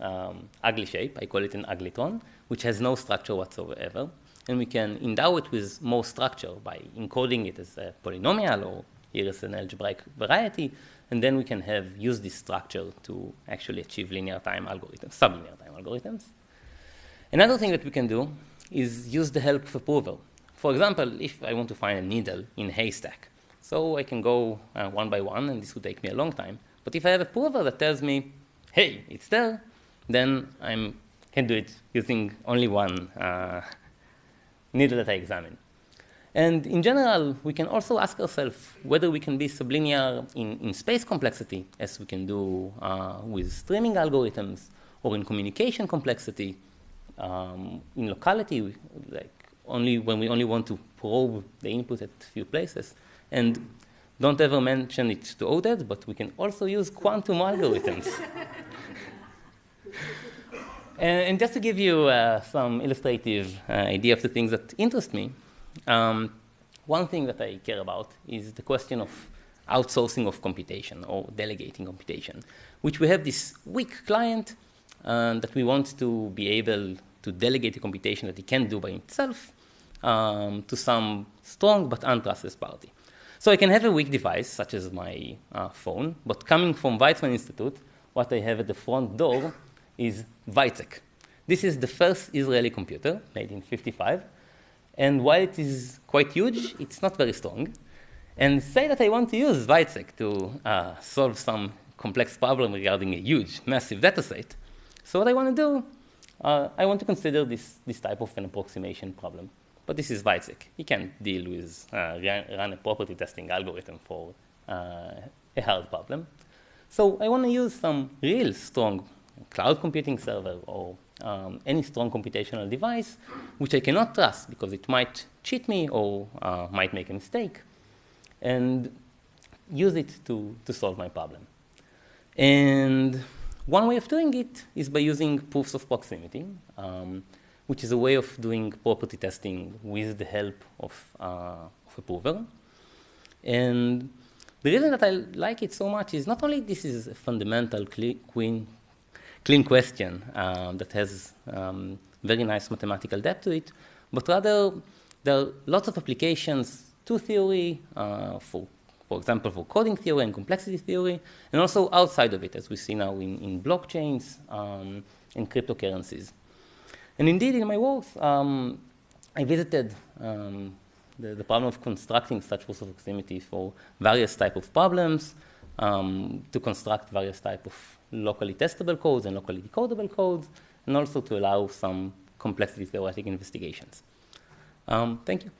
ugly shape, I call it an uglytron, which has no structure whatsoever. And we can endow it with more structure by encoding it as a polynomial, or here as an algebraic variety. And then we can use this structure to actually achieve linear time algorithms, sublinear time algorithms. Another thing that we can do is use the help of a prover. For example, if I want to find a needle in a haystack, so I can go one by one, and this would take me a long time. But if I have a prover that tells me, hey, it's there, then I can do it using only one needle that I examine. And in general, we can also ask ourselves whether we can be sublinear in space complexity, as we can do with streaming algorithms, or in communication complexity, in locality, like when we only want to probe the input at a few places. And don't ever mention it to Oded, but we can also use quantum algorithms. And just to give you some illustrative idea of the things that interest me, one thing that I care about is the question of outsourcing of computation, or delegating computation, which we have this weak client that we want to be able to delegate the computation that he can't do by himself to some strong but untrusted party. So I can have a weak device, such as my phone, but coming from Weizmann Institute, what I have at the front door is Weizsäck. This is the first Israeli computer, made in '55, And while it is quite huge, it's not very strong. And say that I want to use Weizsäck to solve some complex problem regarding a huge, massive data set. So what I want to do, I want to consider this type of an approximation problem. But this is Weizsäck. He can't deal with run a property testing algorithm for a hard problem. So I want to use some real strong cloud computing server or any strong computational device, which I cannot trust because it might cheat me or might make a mistake, and use it to solve my problem. And one way of doing it is by using proofs of proximity, which is a way of doing property testing with the help of a prover. And the reason that I like it so much is not only this is a fundamental clean question that has very nice mathematical depth to it, but rather there are lots of applications to theory, for example, for coding theory and complexity theory, and also outside of it, as we see now in blockchains and cryptocurrencies. And indeed, in my works, I visited the problem of constructing such proofs of proximity for various types of problems, to construct various types of locally testable codes and locally decodable codes, and also to allow some complexity theoretic investigations. Thank you.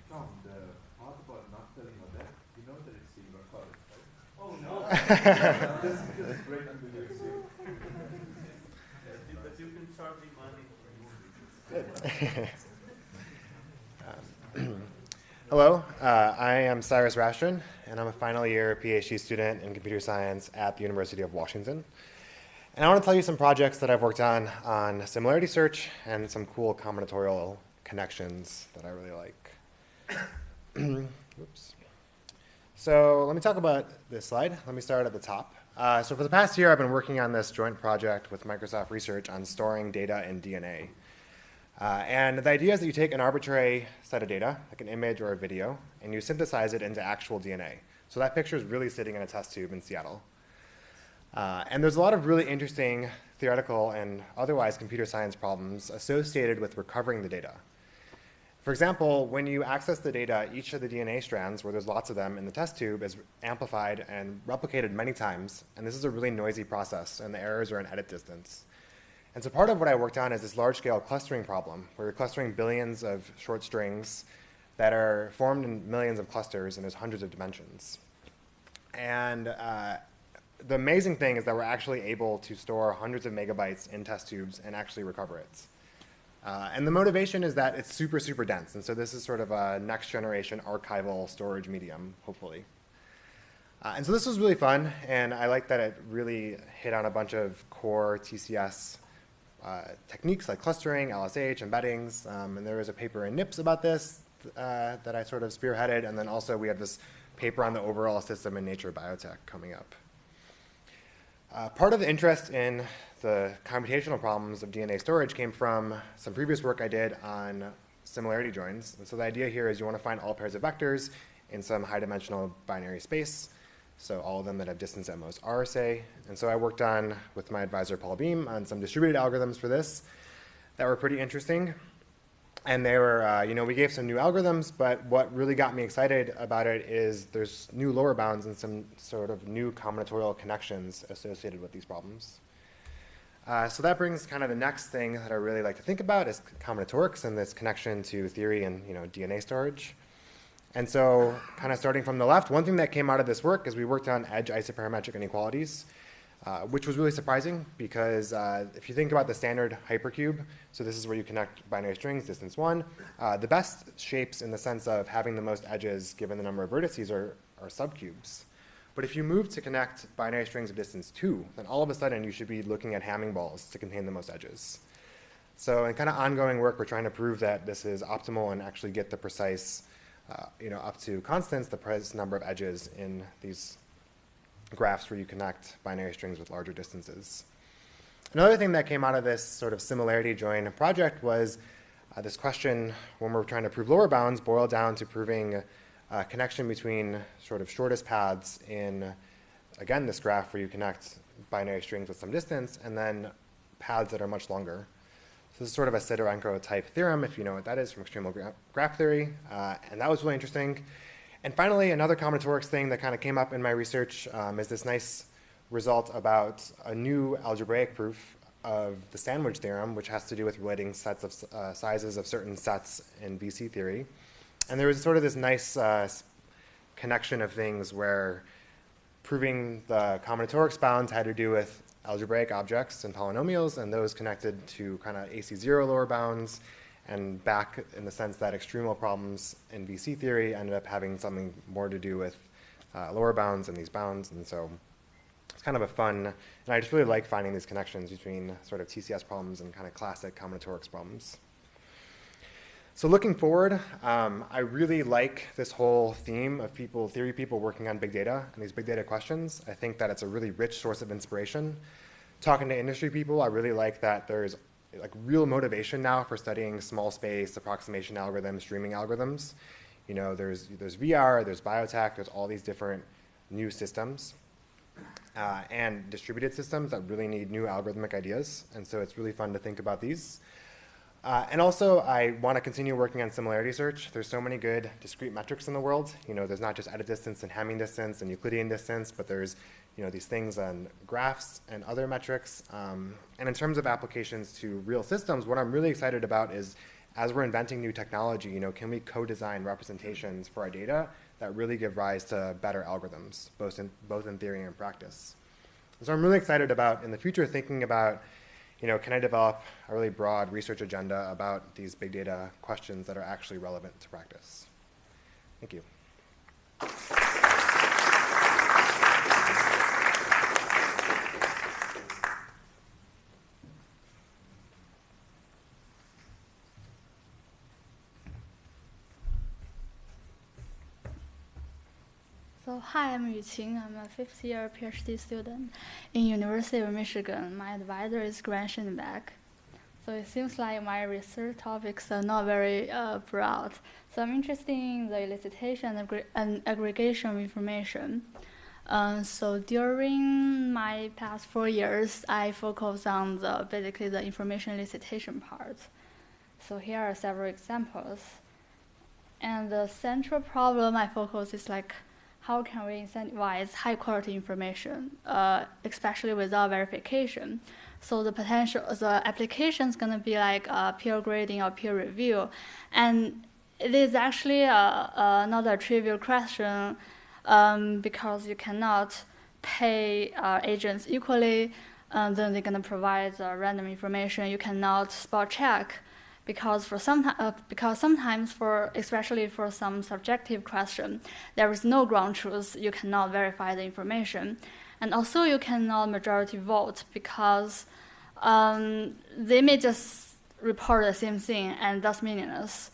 Tom, the part about not telling Odette, you know that it's being recorded, right? Oh, no. This is great until you assume. But you can charge me money for movies. Hello, I am Cyrus Rastron, and I'm a final year PhD student in computer science at the University of Washington. And I want to tell you some projects that I've worked on similarity search and some cool combinatorial connections that I really like. Oops. So let me talk about this slide. Let me start at the top. So for the past year, I've been working on this joint project with Microsoft Research on storing data in DNA. And the idea is that you take an arbitrary set of data, like an image or a video, and you synthesize it into actual DNA. So that picture is really sitting in a test tube in Seattle. And there's a lot of really interesting theoretical and otherwise computer science problems associated with recovering the data. For example, when you access the data, each of the DNA strands, where there's lots of them in the test tube, is amplified and replicated many times. And this is a really noisy process, and the errors are in edit distance. And so part of what I worked on is this large-scale clustering problem, where you're clustering billions of short strings that are formed in millions of clusters, and there's hundreds of dimensions. And the amazing thing is that we're actually able to store hundreds of megabytes in test tubes and actually recover it. And the motivation is that it's super, super dense. And so this is sort of a next-generation archival storage medium, hopefully. And so this was really fun, and I like that it really hit on a bunch of core TCS techniques like clustering, LSH, embeddings, and there was a paper in NIPS about this that I sort of spearheaded, and then also we have this paper on the overall system in Nature Biotech coming up. Part of the interest in the computational problems of DNA storage came from some previous work I did on similarity joins. And so the idea here is you want to find all pairs of vectors in some high-dimensional binary space. So all of them that have distance at most r, say. And so I worked on, with my advisor Paul Beam, on some distributed algorithms for this that were pretty interesting. And they were, we gave some new algorithms, but what really got me excited about it is there's new lower bounds and some sort of new combinatorial connections associated with these problems. So that brings kind of the next thing that I really like to think about is combinatorics and this connection to theory and DNA storage. And so kind of starting from the left, one thing that came out of this work is we worked on edge isoparametric inequalities, which was really surprising because if you think about the standard hypercube, so this is where you connect binary strings, distance 1, the best shapes in the sense of having the most edges given the number of vertices are subcubes. But if you move to connect binary strings of distance 2, then all of a sudden you should be looking at Hamming balls to contain the most edges. So in kind of ongoing work, we're trying to prove that this is optimal and actually get the precise up to constants, the precise number of edges in these graphs where you connect binary strings with larger distances. Another thing that came out of this sort of similarity join project was this question, when we're trying to prove lower bounds, boiled down to proving a connection between sort of shortest paths in, again, this graph where you connect binary strings with some distance, and then paths that are much longer. So this is sort of a Sidorenko type theorem, if you know what that is from extremal graph theory, and that was really interesting. And finally, another combinatorics thing that kind of came up in my research is this nice result about a new algebraic proof of the sandwich theorem, which has to do with relating sets of sizes of certain sets in VC theory. And there was sort of this nice connection of things where proving the combinatorics bounds had to do with algebraic objects and polynomials, and those connected to kind of AC0 lower bounds, and back in the sense that extremal problems in VC theory ended up having something more to do with lower bounds and these bounds. And so it's kind of a fun, and I just really like finding these connections between sort of TCS problems and kind of classic combinatorics problems. So looking forward, I really like this whole theme of theory people working on big data and these big data questions. I think that it's a really rich source of inspiration. Talking to industry people, I really like that there's like real motivation now for studying small space, approximation algorithms, streaming algorithms. You know, there's VR, there's biotech, there's all these different new systems and distributed systems that really need new algorithmic ideas. And so it's really fun to think about these. And also, I want to continue working on similarity search. There's so many good discrete metrics in the world. You know, there's not just edit distance and Hamming distance and Euclidean distance, but there's, you know, these things on graphs and other metrics. And in terms of applications to real systems, what I'm really excited about is, as we're inventing new technology, you know, can we co-design representations for our data that really give rise to better algorithms, both in theory and practice. And so I'm really excited about, in the future, thinking about, you know, can I develop a really broad research agenda about these big data questions that are actually relevant to practice? Thank you. So hi, I'm Yuqing. I'm a fifth-year PhD student in University of Michigan. My advisor is Grant Schinbeck. So it seems like my research topics are not very broad. So I'm interested in the elicitation and aggregation of information. So during my past 4 years, I focus on basically the information elicitation part. So here are several examples. And the central problem I focus is like, how can we incentivize high quality information, especially without verification? So the application is going to be like peer grading or peer review. And it is actually not a trivial question because you cannot pay agents equally, then they're going to provide random information. You cannot spot check. Because sometimes, especially for some subjective question, there is no ground truth. You cannot verify the information, and also you cannot majority vote because they may just report the same thing, and that's meaningless.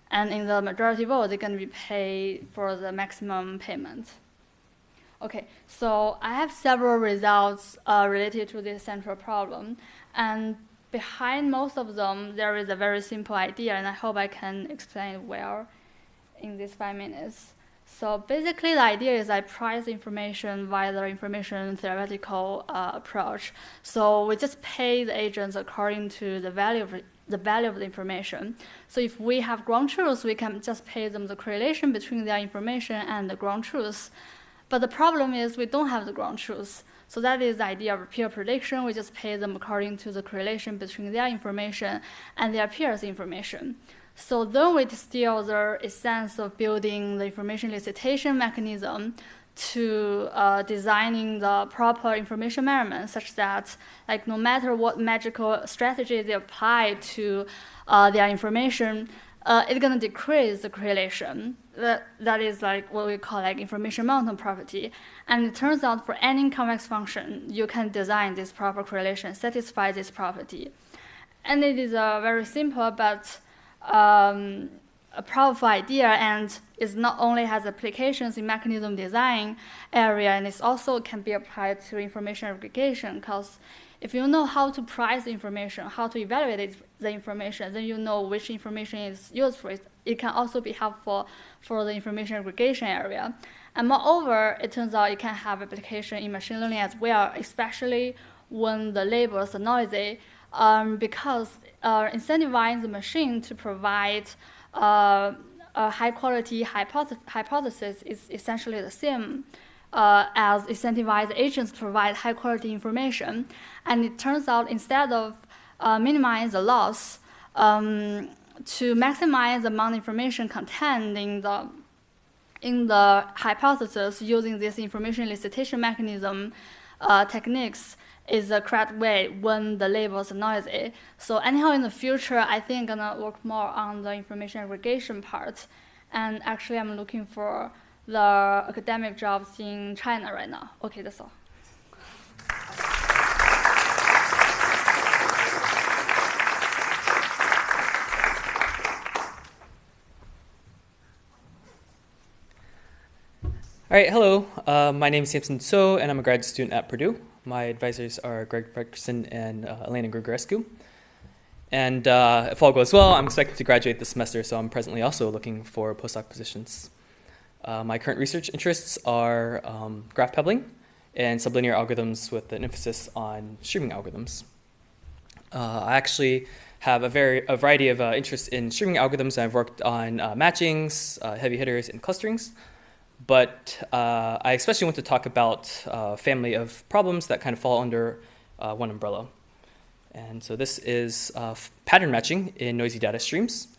And in the majority vote, they're going to be paid for the maximum payment. Okay, so I have several results related to this central problem, and behind most of them, there is a very simple idea, and I hope I can explain it well in these 5 minutes. So basically, the idea is I price information via the information theoretical approach. So we just pay the agents according to the value of the information. So if we have ground truths, we can just pay them the correlation between their information and the ground truths. But the problem is we don't have the ground truths. So that is the idea of peer prediction. We just pay them according to the correlation between their information and their peers' information. So then we distill the essence of building the information elicitation mechanism to designing the proper information measurement such that like no matter what magical strategy they apply to their information, it's going to decrease the correlation. That is like what we call like information mountain property. And it turns out for any convex function, you can design this proper correlation, satisfy this property. And it is very simple, but a powerful idea, and it not only has applications in mechanism design area, and it also can be applied to information aggregation, because if you know how to price information, how to evaluate the information, then you know which information is useful. It can also be helpful for the information aggregation area. And moreover, it turns out it can have application in machine learning as well, especially when the labels are noisy, because incentivizing the machine to provide a high-quality hypothesis is essentially the same as incentivize agents to provide high-quality information. And it turns out instead of minimize the loss, to maximize the amount of information contained in the hypothesis using this information elicitation mechanism techniques is the correct way when the labels are noisy. So anyhow, in the future, I think I'm gonna work more on the information aggregation part. And actually, I'm looking for the academic jobs in China right now. Okay, that's all. All right, hello. My name is Samson So, and I'm a graduate student at Purdue. My advisors are Greg Fredrickson and Elena Grigorescu. And if all goes well, I'm expected to graduate this semester, so I'm presently also looking for postdoc positions. My current research interests are graph pebbling and sublinear algorithms with an emphasis on streaming algorithms. I actually have a variety of interests in streaming algorithms. I've worked on matchings, heavy hitters, and clusterings. But I especially want to talk about a family of problems that kind of fall under one umbrella. And so this is pattern matching in noisy data streams.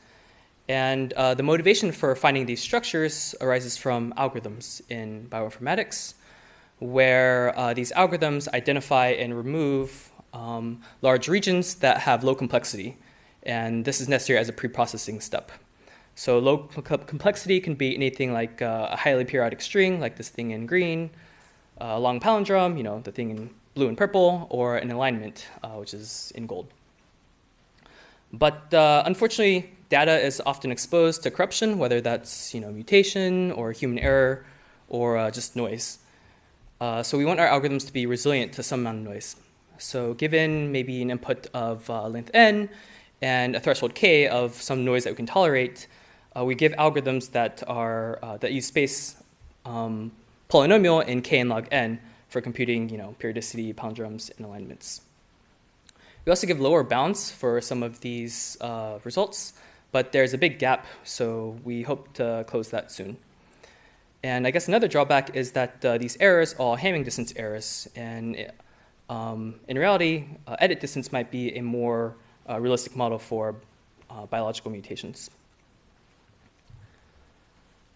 And the motivation for finding these structures arises from algorithms in bioinformatics, where these algorithms identify and remove large regions that have low complexity. And this is necessary as a pre-processing step. So low complexity can be anything like a highly periodic string, like this thing in green, a long palindrome, the thing in blue and purple, or an alignment, which is in gold. But unfortunately, data is often exposed to corruption, whether that's mutation or human error or just noise. So we want our algorithms to be resilient to some amount of noise. So given maybe an input of length n and a threshold k of some noise that we can tolerate, we give algorithms that use space polynomial in k and log n for computing periodicity, palindromes, and alignments. We also give lower bounds for some of these results, but there's a big gap, so we hope to close that soon. And I guess another drawback is that these errors are all Hamming distance errors, and in reality, edit distance might be a more realistic model for biological mutations.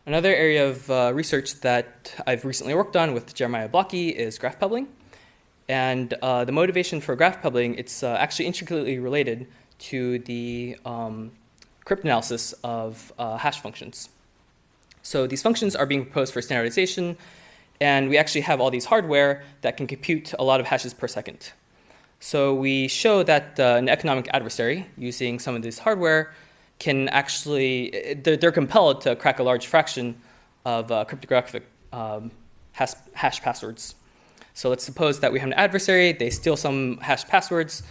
Another area of research that I've recently worked on with Jeremiah Blocky is graph pebbling. And the motivation for graph pebbling, it's actually intricately related to the cryptanalysis of hash functions. So these functions are being proposed for standardization, and we actually have all these hardware that can compute a lot of hashes per second. So we show that an economic adversary using some of this hardware can actually, they're compelled to crack a large fraction of cryptographic hash passwords. So let's suppose that we have an adversary, they steal some hash passwords,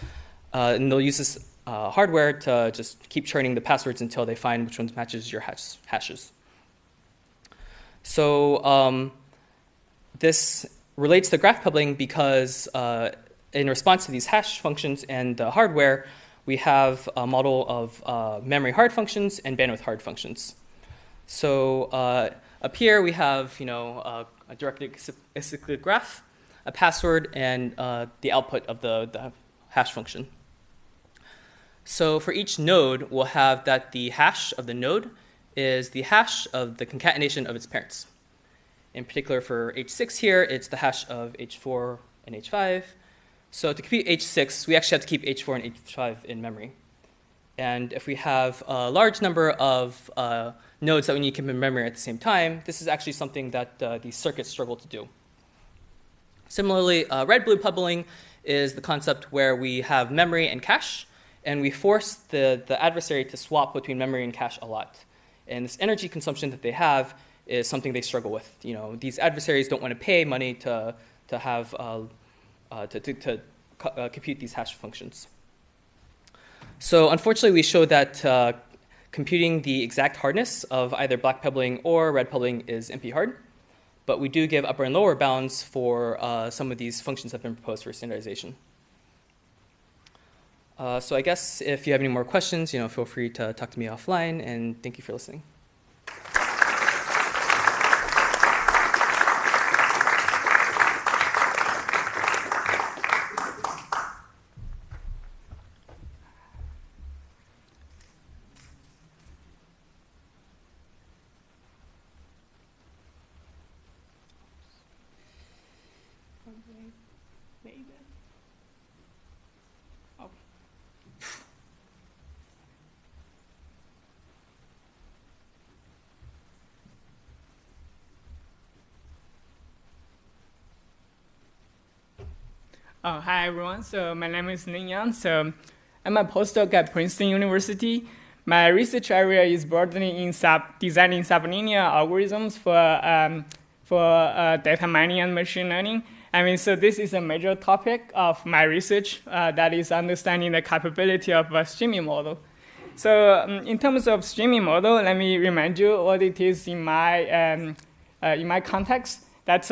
and they'll use this hardware to just keep churning the passwords until they find which ones matches your hashes. So this relates to graph pebbling because in response to these hash functions and the hardware, we have a model of memory hard functions and bandwidth hard functions. So up here we have a directed acyclic graph, a password, and the output of the hash function. So for each node, we'll have that the hash of the node is the hash of the concatenation of its parents. In particular for H6 here, it's the hash of H4 and H5. So to compute H6, we actually have to keep H4 and H5 in memory. And if we have a large number of nodes that we need to keep in memory at the same time, this is actually something that these circuits struggle to do. Similarly, red-blue pebbling is the concept where we have memory and cache, and we force the adversary to swap between memory and cache a lot. And this energy consumption that they have is something they struggle with. You know, these adversaries don't want to pay money to compute these hash functions. So unfortunately, we showed that computing the exact hardness of either black pebbling or red pebbling is NP hard. But we do give upper and lower bounds for some of these functions that have been proposed for standardization. So I guess if you have any more questions, you know, feel free to talk to me offline, and thank you for listening. Hi everyone, so my name is Ning Yang. So I'm a postdoc at Princeton University. My research area is broadly in designing sublinear algorithms for data mining and machine learning. I mean, so this is a major topic of my research that is understanding the capability of a streaming model. So in terms of streaming model, let me remind you what it is in my context. That's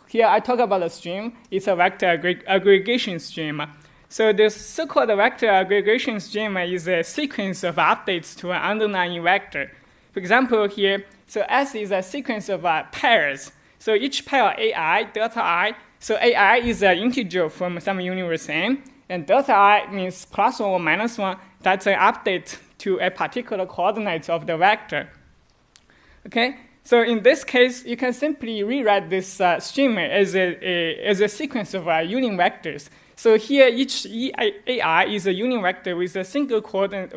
here I talk about a stream. It's a vector aggregation stream. So this so-called vector aggregation stream is a sequence of updates to an underlying vector. For example, here, so S is a sequence of pairs. So each pair AI, delta I, so AI is an integer from some universe n, and delta I means plus or minus 1. That's an update to a particular coordinate of the vector. Okay? So in this case, you can simply rewrite this stream as a sequence of union vectors. So here, each AI is a union vector with a single coordinate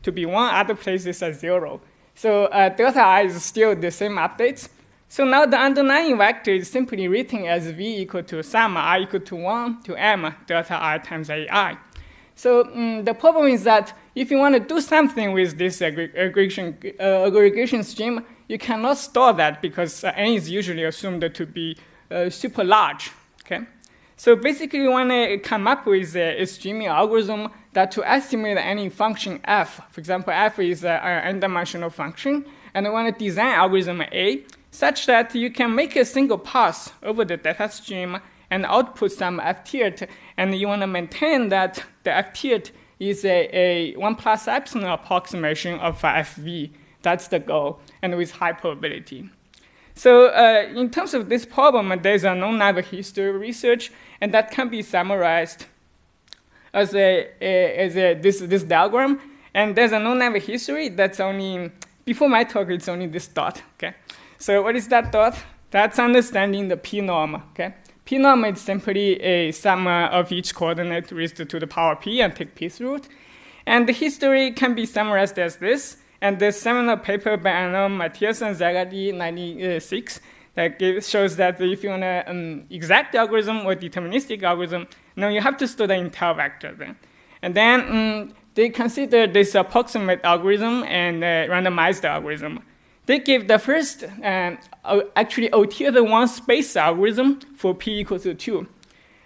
to be 1, other places are 0. So delta I is still the same updates. So now the underlying vector is simply written as v equal to sum I equal to 1 to m delta I times AI. So the problem is that if you want to do something with this aggregation stream, you cannot store that because n is usually assumed to be super large. Okay? So basically, you want to come up with a streaming algorithm that to estimate any function f. For example, f is an n-dimensional function, and you want to design algorithm A such that you can make a single pass over the data stream and output some f-tiert, and you want to maintain that the f-tiert is a 1 plus epsilon approximation of fv. That's the goal, and with high probability. So in terms of this problem, there's a known natural history research, and that can be summarized as this diagram. And there's a known natural history that's only, before my talk, it's only this dot. Okay? So what is that dot? That's understanding the p-norm. Okay? P-norm is simply a sum of each coordinate raised to the power p and take pth root. And the history can be summarized as this. And the seminal paper by Matthias and Zagadi, 1996, that shows that if you want an exact algorithm or deterministic algorithm, no, you have to store the entire vector then. And then they consider this approximate algorithm and randomized algorithm. They give the first, actually, OT1 space algorithm for p equals to 2.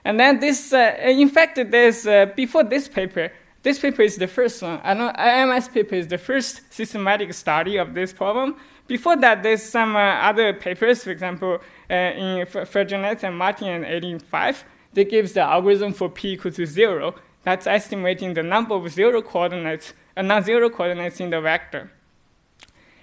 And then this, in fact, there's, before this paper is the first one. IMS paper is the first systematic study of this problem. Before that, there's some other papers, for example, in Ferjanet and Martin in 1805. They give the algorithm for p equal to 0. That's estimating the number of zero coordinates, non-zero coordinates in the vector.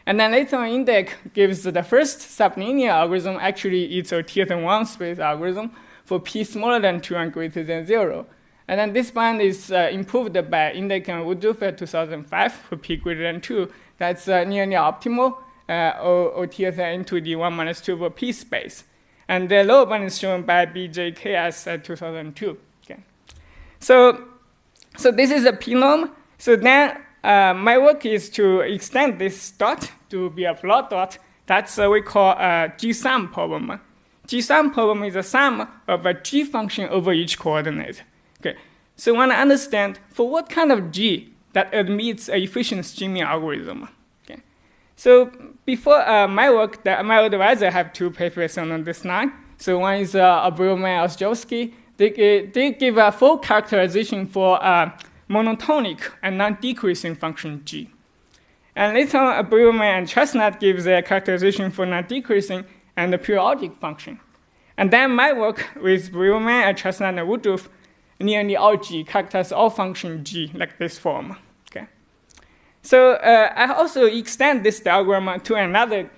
And then later on, Indec gives the first sublinear algorithm. Actually, it's a Tier-1 space algorithm for p smaller than 2 and greater than 0. And then this one is improved by Indec and Woodruff in 2005 for p greater than 2. That's nearly optimal, or Tier-n to the 1 minus 2 over p space. And the lower one is shown by BJKS at 2002. Okay. So this is a p-norm. So then my work is to extend this dot to be a plot dot. That's what we call a G-sum problem. G-sum problem is a sum of a G function over each coordinate. Okay. So we want to understand for what kind of G that admits an efficient streaming algorithm. Okay. So before my work, my advisor have 2 papers on this line. So one is Abreuman and Ostrowski. They give a full characterization for monotonic and non-decreasing function G. And later on, Abreuman and Chestnut gives a characterization for non-decreasing and the periodic function. And then my work with Abreuman and Chestnut and Woodruff, nearly all G characterize all function G like this form. Okay. So I also extend this diagram to another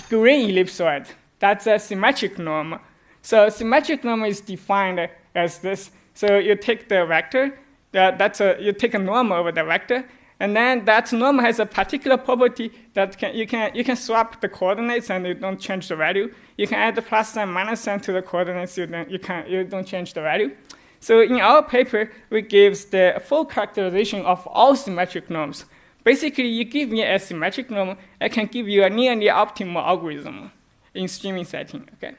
green ellipsoid. That's a symmetric norm. So symmetric norm is defined as this. So you take the vector, you take a norm over the vector, and then that norm has a particular property that you can swap the coordinates and you don't change the value. You can add the plus sign, minus sign to the coordinates, you don't change the value. So in our paper, we give the full characterization of all symmetric norms. Basically, you give me a symmetric norm, I can give you a nearly optimal algorithm in streaming setting. Okay.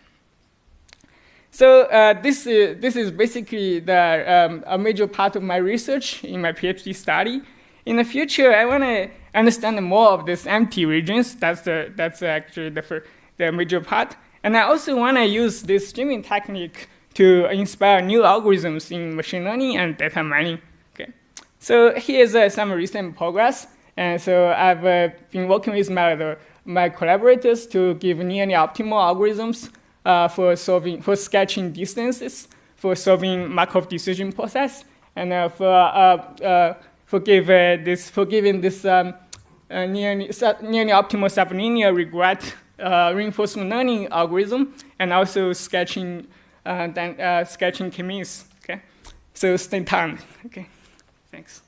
So this is basically a major part of my research in my PhD study. In the future, I want to understand more of these empty regions. That's actually the major part. And I also want to use this streaming technique to inspire new algorithms in machine learning and data mining. Okay. So here's some recent progress. And so I've been working with my collaborators to give nearly optimal algorithms for sketching distances, for solving Markov decision process, and for giving this nearly optimal sublinear regret reinforcement learning algorithm, and also sketching k-means. Okay, so stay tuned. Okay, thanks.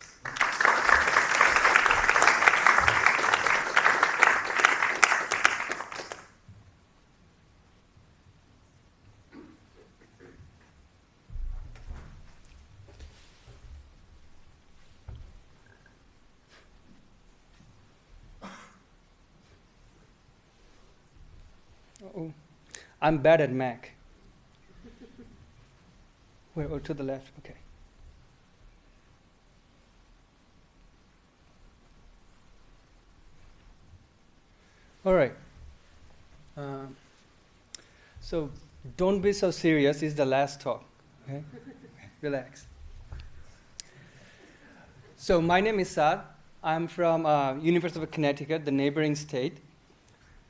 Oh, I'm bad at Mac. Wait, oh, to the left, okay. All right. So don't be so serious. It's the last talk. Okay? Relax. So my name is Saad. I'm from University of Connecticut, the neighboring state.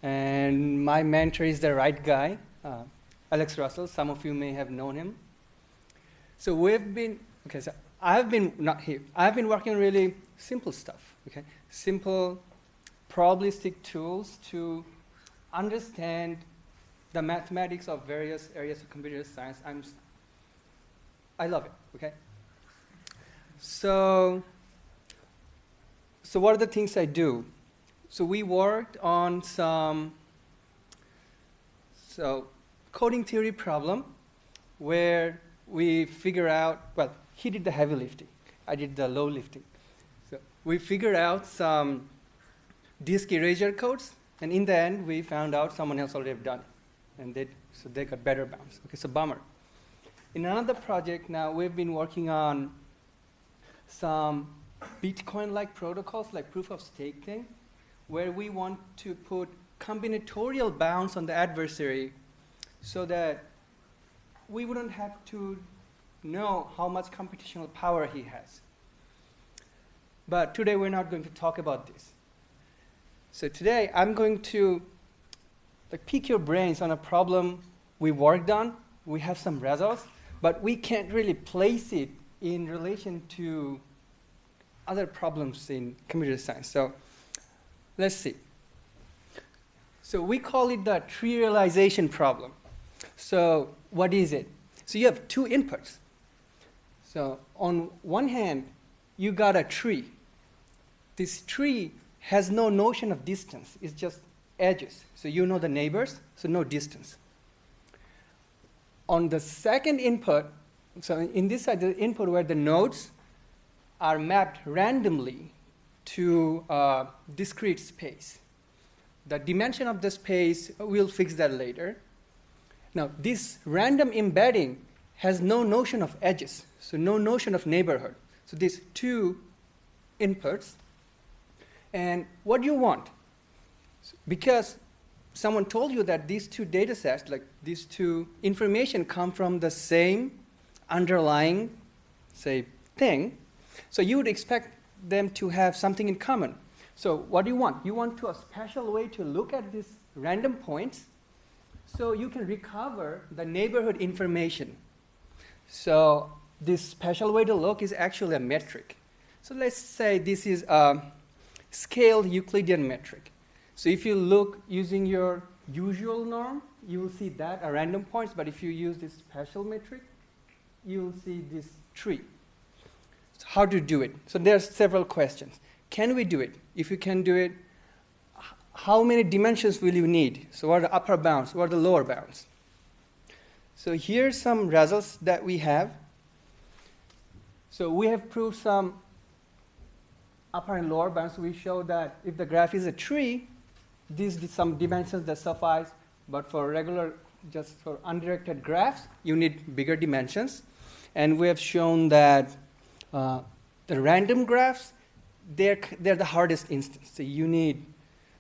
And my mentor is the right guy, Alex Russell. Some of you may have known him. So I've been working on really simple stuff, okay? Simple probabilistic tools to understand the mathematics of various areas of computer science. I love it, okay? So what are the things I do? So we worked on some coding theory problem where we figure out, well, he did the heavy lifting. I did the low lifting. So we figured out some disk erasure codes, and in the end, we found out someone else already have done it. And so they got better bounds. Okay, so bummer. In another project now, we've been working on some Bitcoin-like protocols, like proof of stake thing, where we want to put combinatorial bounds on the adversary so that we wouldn't have to know how much computational power he has. But today we're not going to talk about this. So today I'm going to pick your brains on a problem we worked on. We have some results, but we can't really place it in relation to other problems in computer science. So let's see. So we call it the tree realization problem. So what is it? So you have 2 inputs. So on one hand, you got a tree. This tree has no notion of distance. It's just edges. So you know the neighbors, so no distance. On the second input, so in this side, the input where the nodes are mapped randomly to a discrete space. The dimension of the space, we'll fix that later. Now, this random embedding has no notion of edges, so no notion of neighborhood. So these 2 inputs. And what you want? Because someone told you that these two data sets, like these two information, come from the same underlying, say, thing. So you would expect them to have something in common. So what do you want? You want a special way to look at these random points so you can recover the neighborhood information. So this special way to look is actually a metric. So let's say this is a scaled Euclidean metric. So if you look using your usual norm, you will see that are random points, but if you use this special metric, you will see this tree. So how to do it? So there are several questions. Can we do it? If you can do it, how many dimensions will you need? So what are the upper bounds? What are the lower bounds? So here's some results that we have. So we have proved some upper and lower bounds. We show that if the graph is a tree, these are some dimensions that suffice, but for regular, just for undirected graphs, you need bigger dimensions. And we have shown that the random graphs, they're the hardest instance. So you need,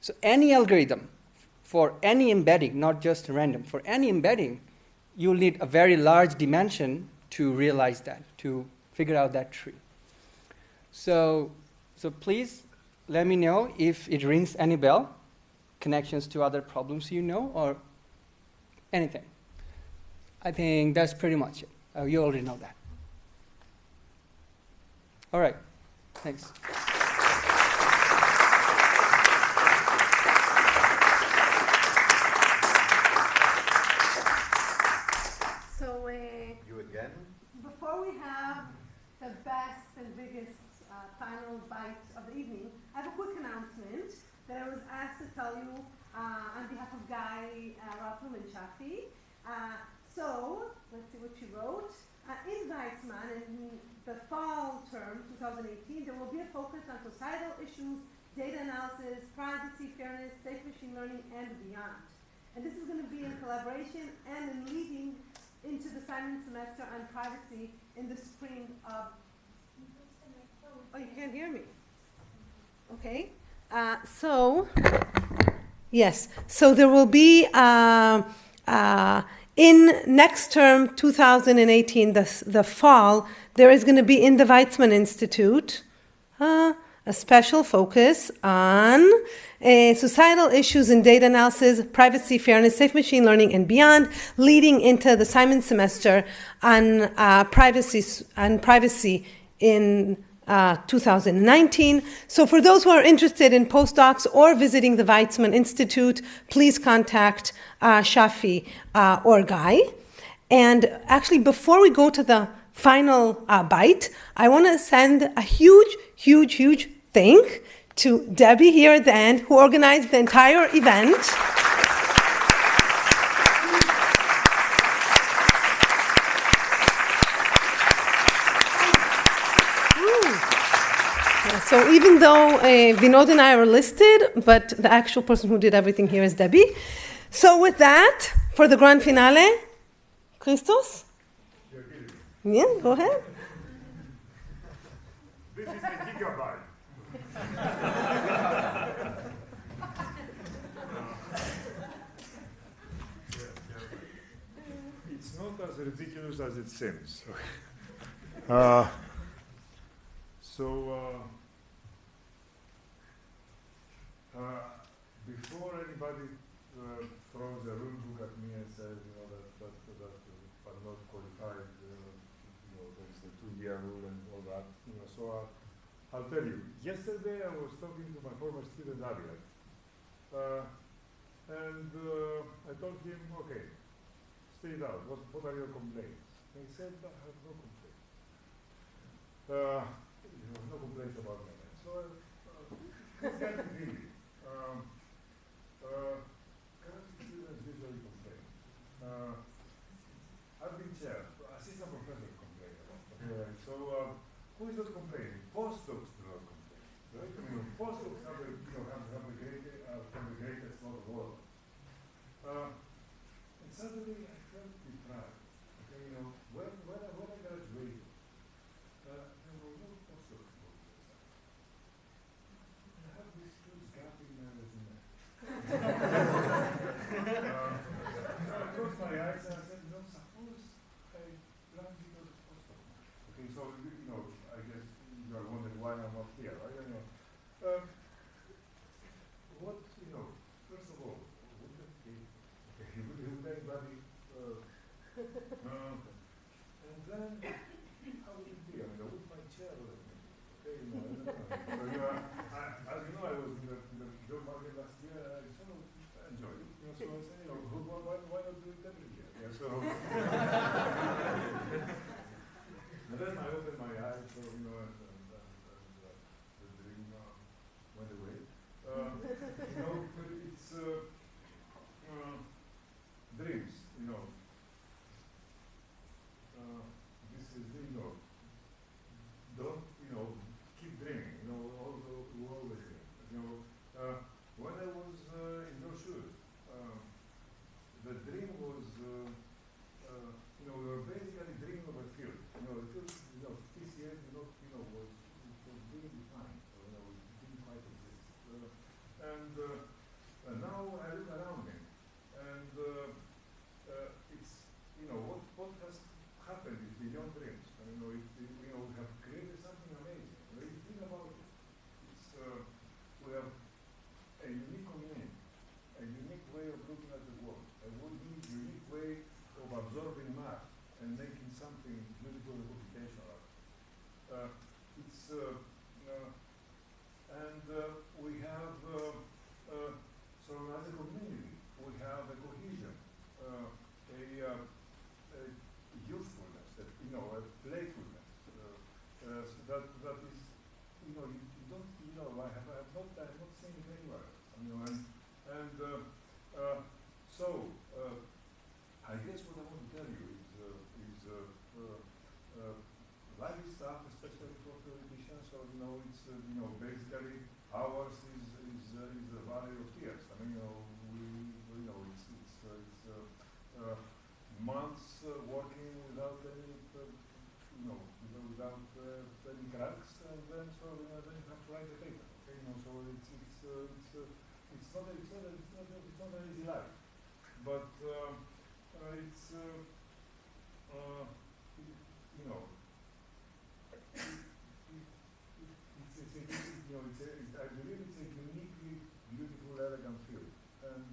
so any algorithm for any embedding, not just random, for any embedding, you'll need a very large dimension to realize that, to figure out that tree. So please let me know if it rings any bell, connections to other problems you know, or anything. I think that's pretty much it. You already know that. All right, thanks. So you again? Before we have the best and biggest final bite of the evening, I have a quick announcement that I was asked to tell you on behalf of Guy, Rathum, and Shafi. So let's see what you wrote. In Weizmann, in the fall term 2018, there will be a focus on societal issues, data analysis, privacy, fairness, safe machine learning, and beyond. And this is going to be in collaboration and in leading into the Simon semester on privacy in the spring of... Oh, you can't hear me. Okay. Yes. So there will be... in next term, 2018, the fall, there is going to be in the Weizmann Institute a special focus on societal issues in data analysis, privacy, fairness, safe machine learning, and beyond, leading into the Simon semester on privacy in 2019. So for those who are interested in postdocs or visiting the Weizmann Institute, please contact Shafi or Guy. And actually, before we go to the final bite, I want to send a huge, huge, huge thank to Debbie here at the end, who organized the entire event. So even though Vinod and I are listed, but the actual person who did everything here is Debbie. So with that, for the grand finale, Christos? Yeah, go ahead. This is the gigabyte. It's not as ridiculous as it seems. Before anybody throws a rule book at me and says, that I'm not qualified, there's the 2-year rule and all that, so I'll tell you. Yesterday I was talking to my former student Ariel, and I told him, okay, spit it out, what are your complaints? And he said, I have no complaints. No complaints about my life. So this guy is really. Current students usually complain. I've been chair. Assistant professor complain a lot. So who is not complaining? Postdocs do not complain. Right? I mean, postdocs have the greatest lot of all. And suddenly I felt deprived. Okay, when I graduated, there were no postdocs. I have this huge gap in my resume. so I guess you are wondering why I'm not here, right? What first of all, would anybody? And then how would it be? I would my chair with me. Okay, So as you know, I was in the job market last year. I sort of enjoyed it. So I said, why not do it every year? Yeah, so. And then I opened my eyes, so and the dream went away. It's dreams. This is don't keep dreaming. Always dream. When I was in your shoes, the dream was we were basically dreaming of a field. The field, TCS, was being defined. So, it didn't quite exist. And now I look around me, and it's what has happened is beyond dreams. We have created something amazing. If you think about it, we have a unique community, a unique way of looking at the world, a unique way of absorbing math and making something beautiful and computational. We have so as a community we have a cohesion, a usefulness, a playfulness. So that is you don't I have not seen it anywhere. So I guess what I want to tell you is life is tough, especially for theoreticians. So it's basically ours is the valley of tears. Months working without any without any cracks, and then then you have to write the paper. Okay, so it's not an easy life, but it's I believe it's a uniquely beautiful, elegant field, and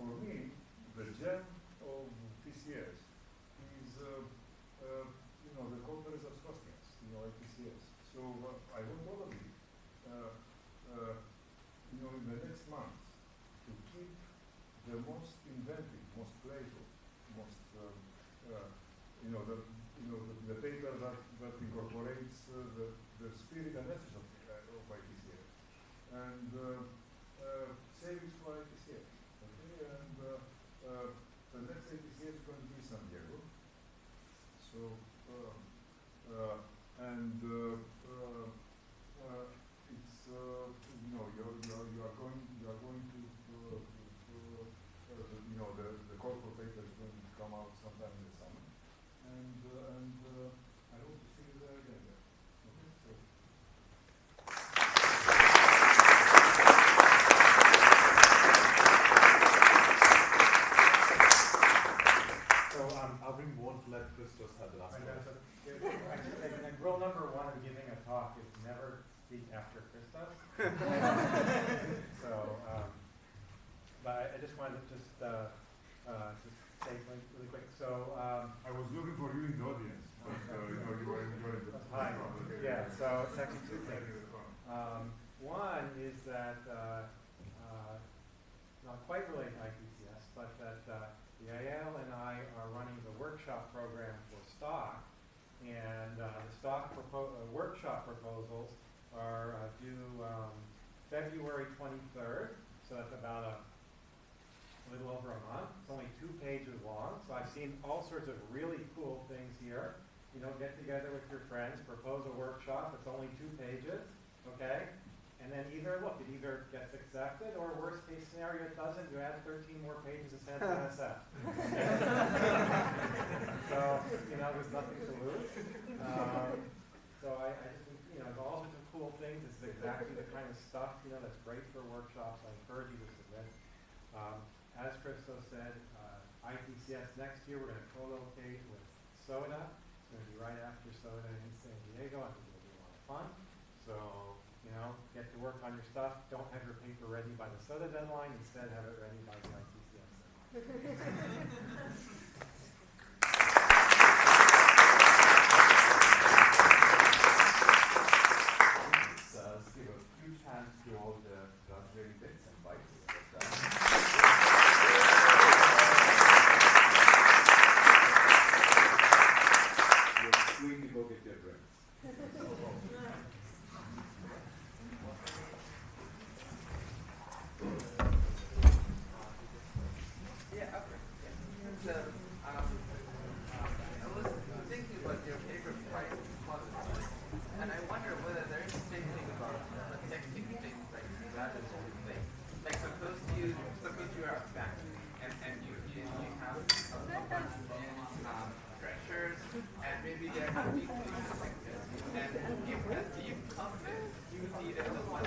for me, the gem of TCS is the conference of Scostians, ITCS. So I want all of you, in the next month, to keep the most inventive, most playful, most the paper that incorporates the spirit and essence of ITCS, and save it for ITCS. Okay, and the next ITCS is going to be San Diego. So it's you are going to the call for paper is going to come out sometime in the summer, and I hope to see you there again. Okay, so. I'll bring one to let Christos have the last word. Rule number one of giving a talk is never speak after Christos. But I just wanted to just say really quick. So I was looking for you in the audience, but you were enjoying the hi. Yeah. So it's actually two things. One is that not quite related to ITCS, but that Yael and I are running the workshop program for stock, and the stock workshop proposals are due February 23rd, so that's about a little over a month. It's only 2 pages long, so I've seen all sorts of really cool things here. Get together with your friends, propose a workshop. It's only 2 pages, okay? And then it either gets accepted, or worst case scenario, it doesn't. You add 13 more pages and send it to NSF. So, there's nothing to lose. So I just think, there's all sorts of cool things. This is exactly the kind of stuff, that's great for workshops. I encourage you to submit. As Christos said, ITCS next year, we're going to co-locate with soda. It's going to be right after soda in San Diego. I think it'll be a lot of fun. So, you know, get to work on your stuff. Don't have your paper ready by the soda deadline. Instead, have it ready by the ITCS. Let's give a huge hand to all the raspberry bits and bites. You're free to go get your drinks. So, I was thinking about your favorite price deposit, and I wonder whether there is a thing about protecting things like that is sort of thing. Like suppose you are a bank and you have a bunch of pressures and maybe there are people affected, and if come in, you see that the one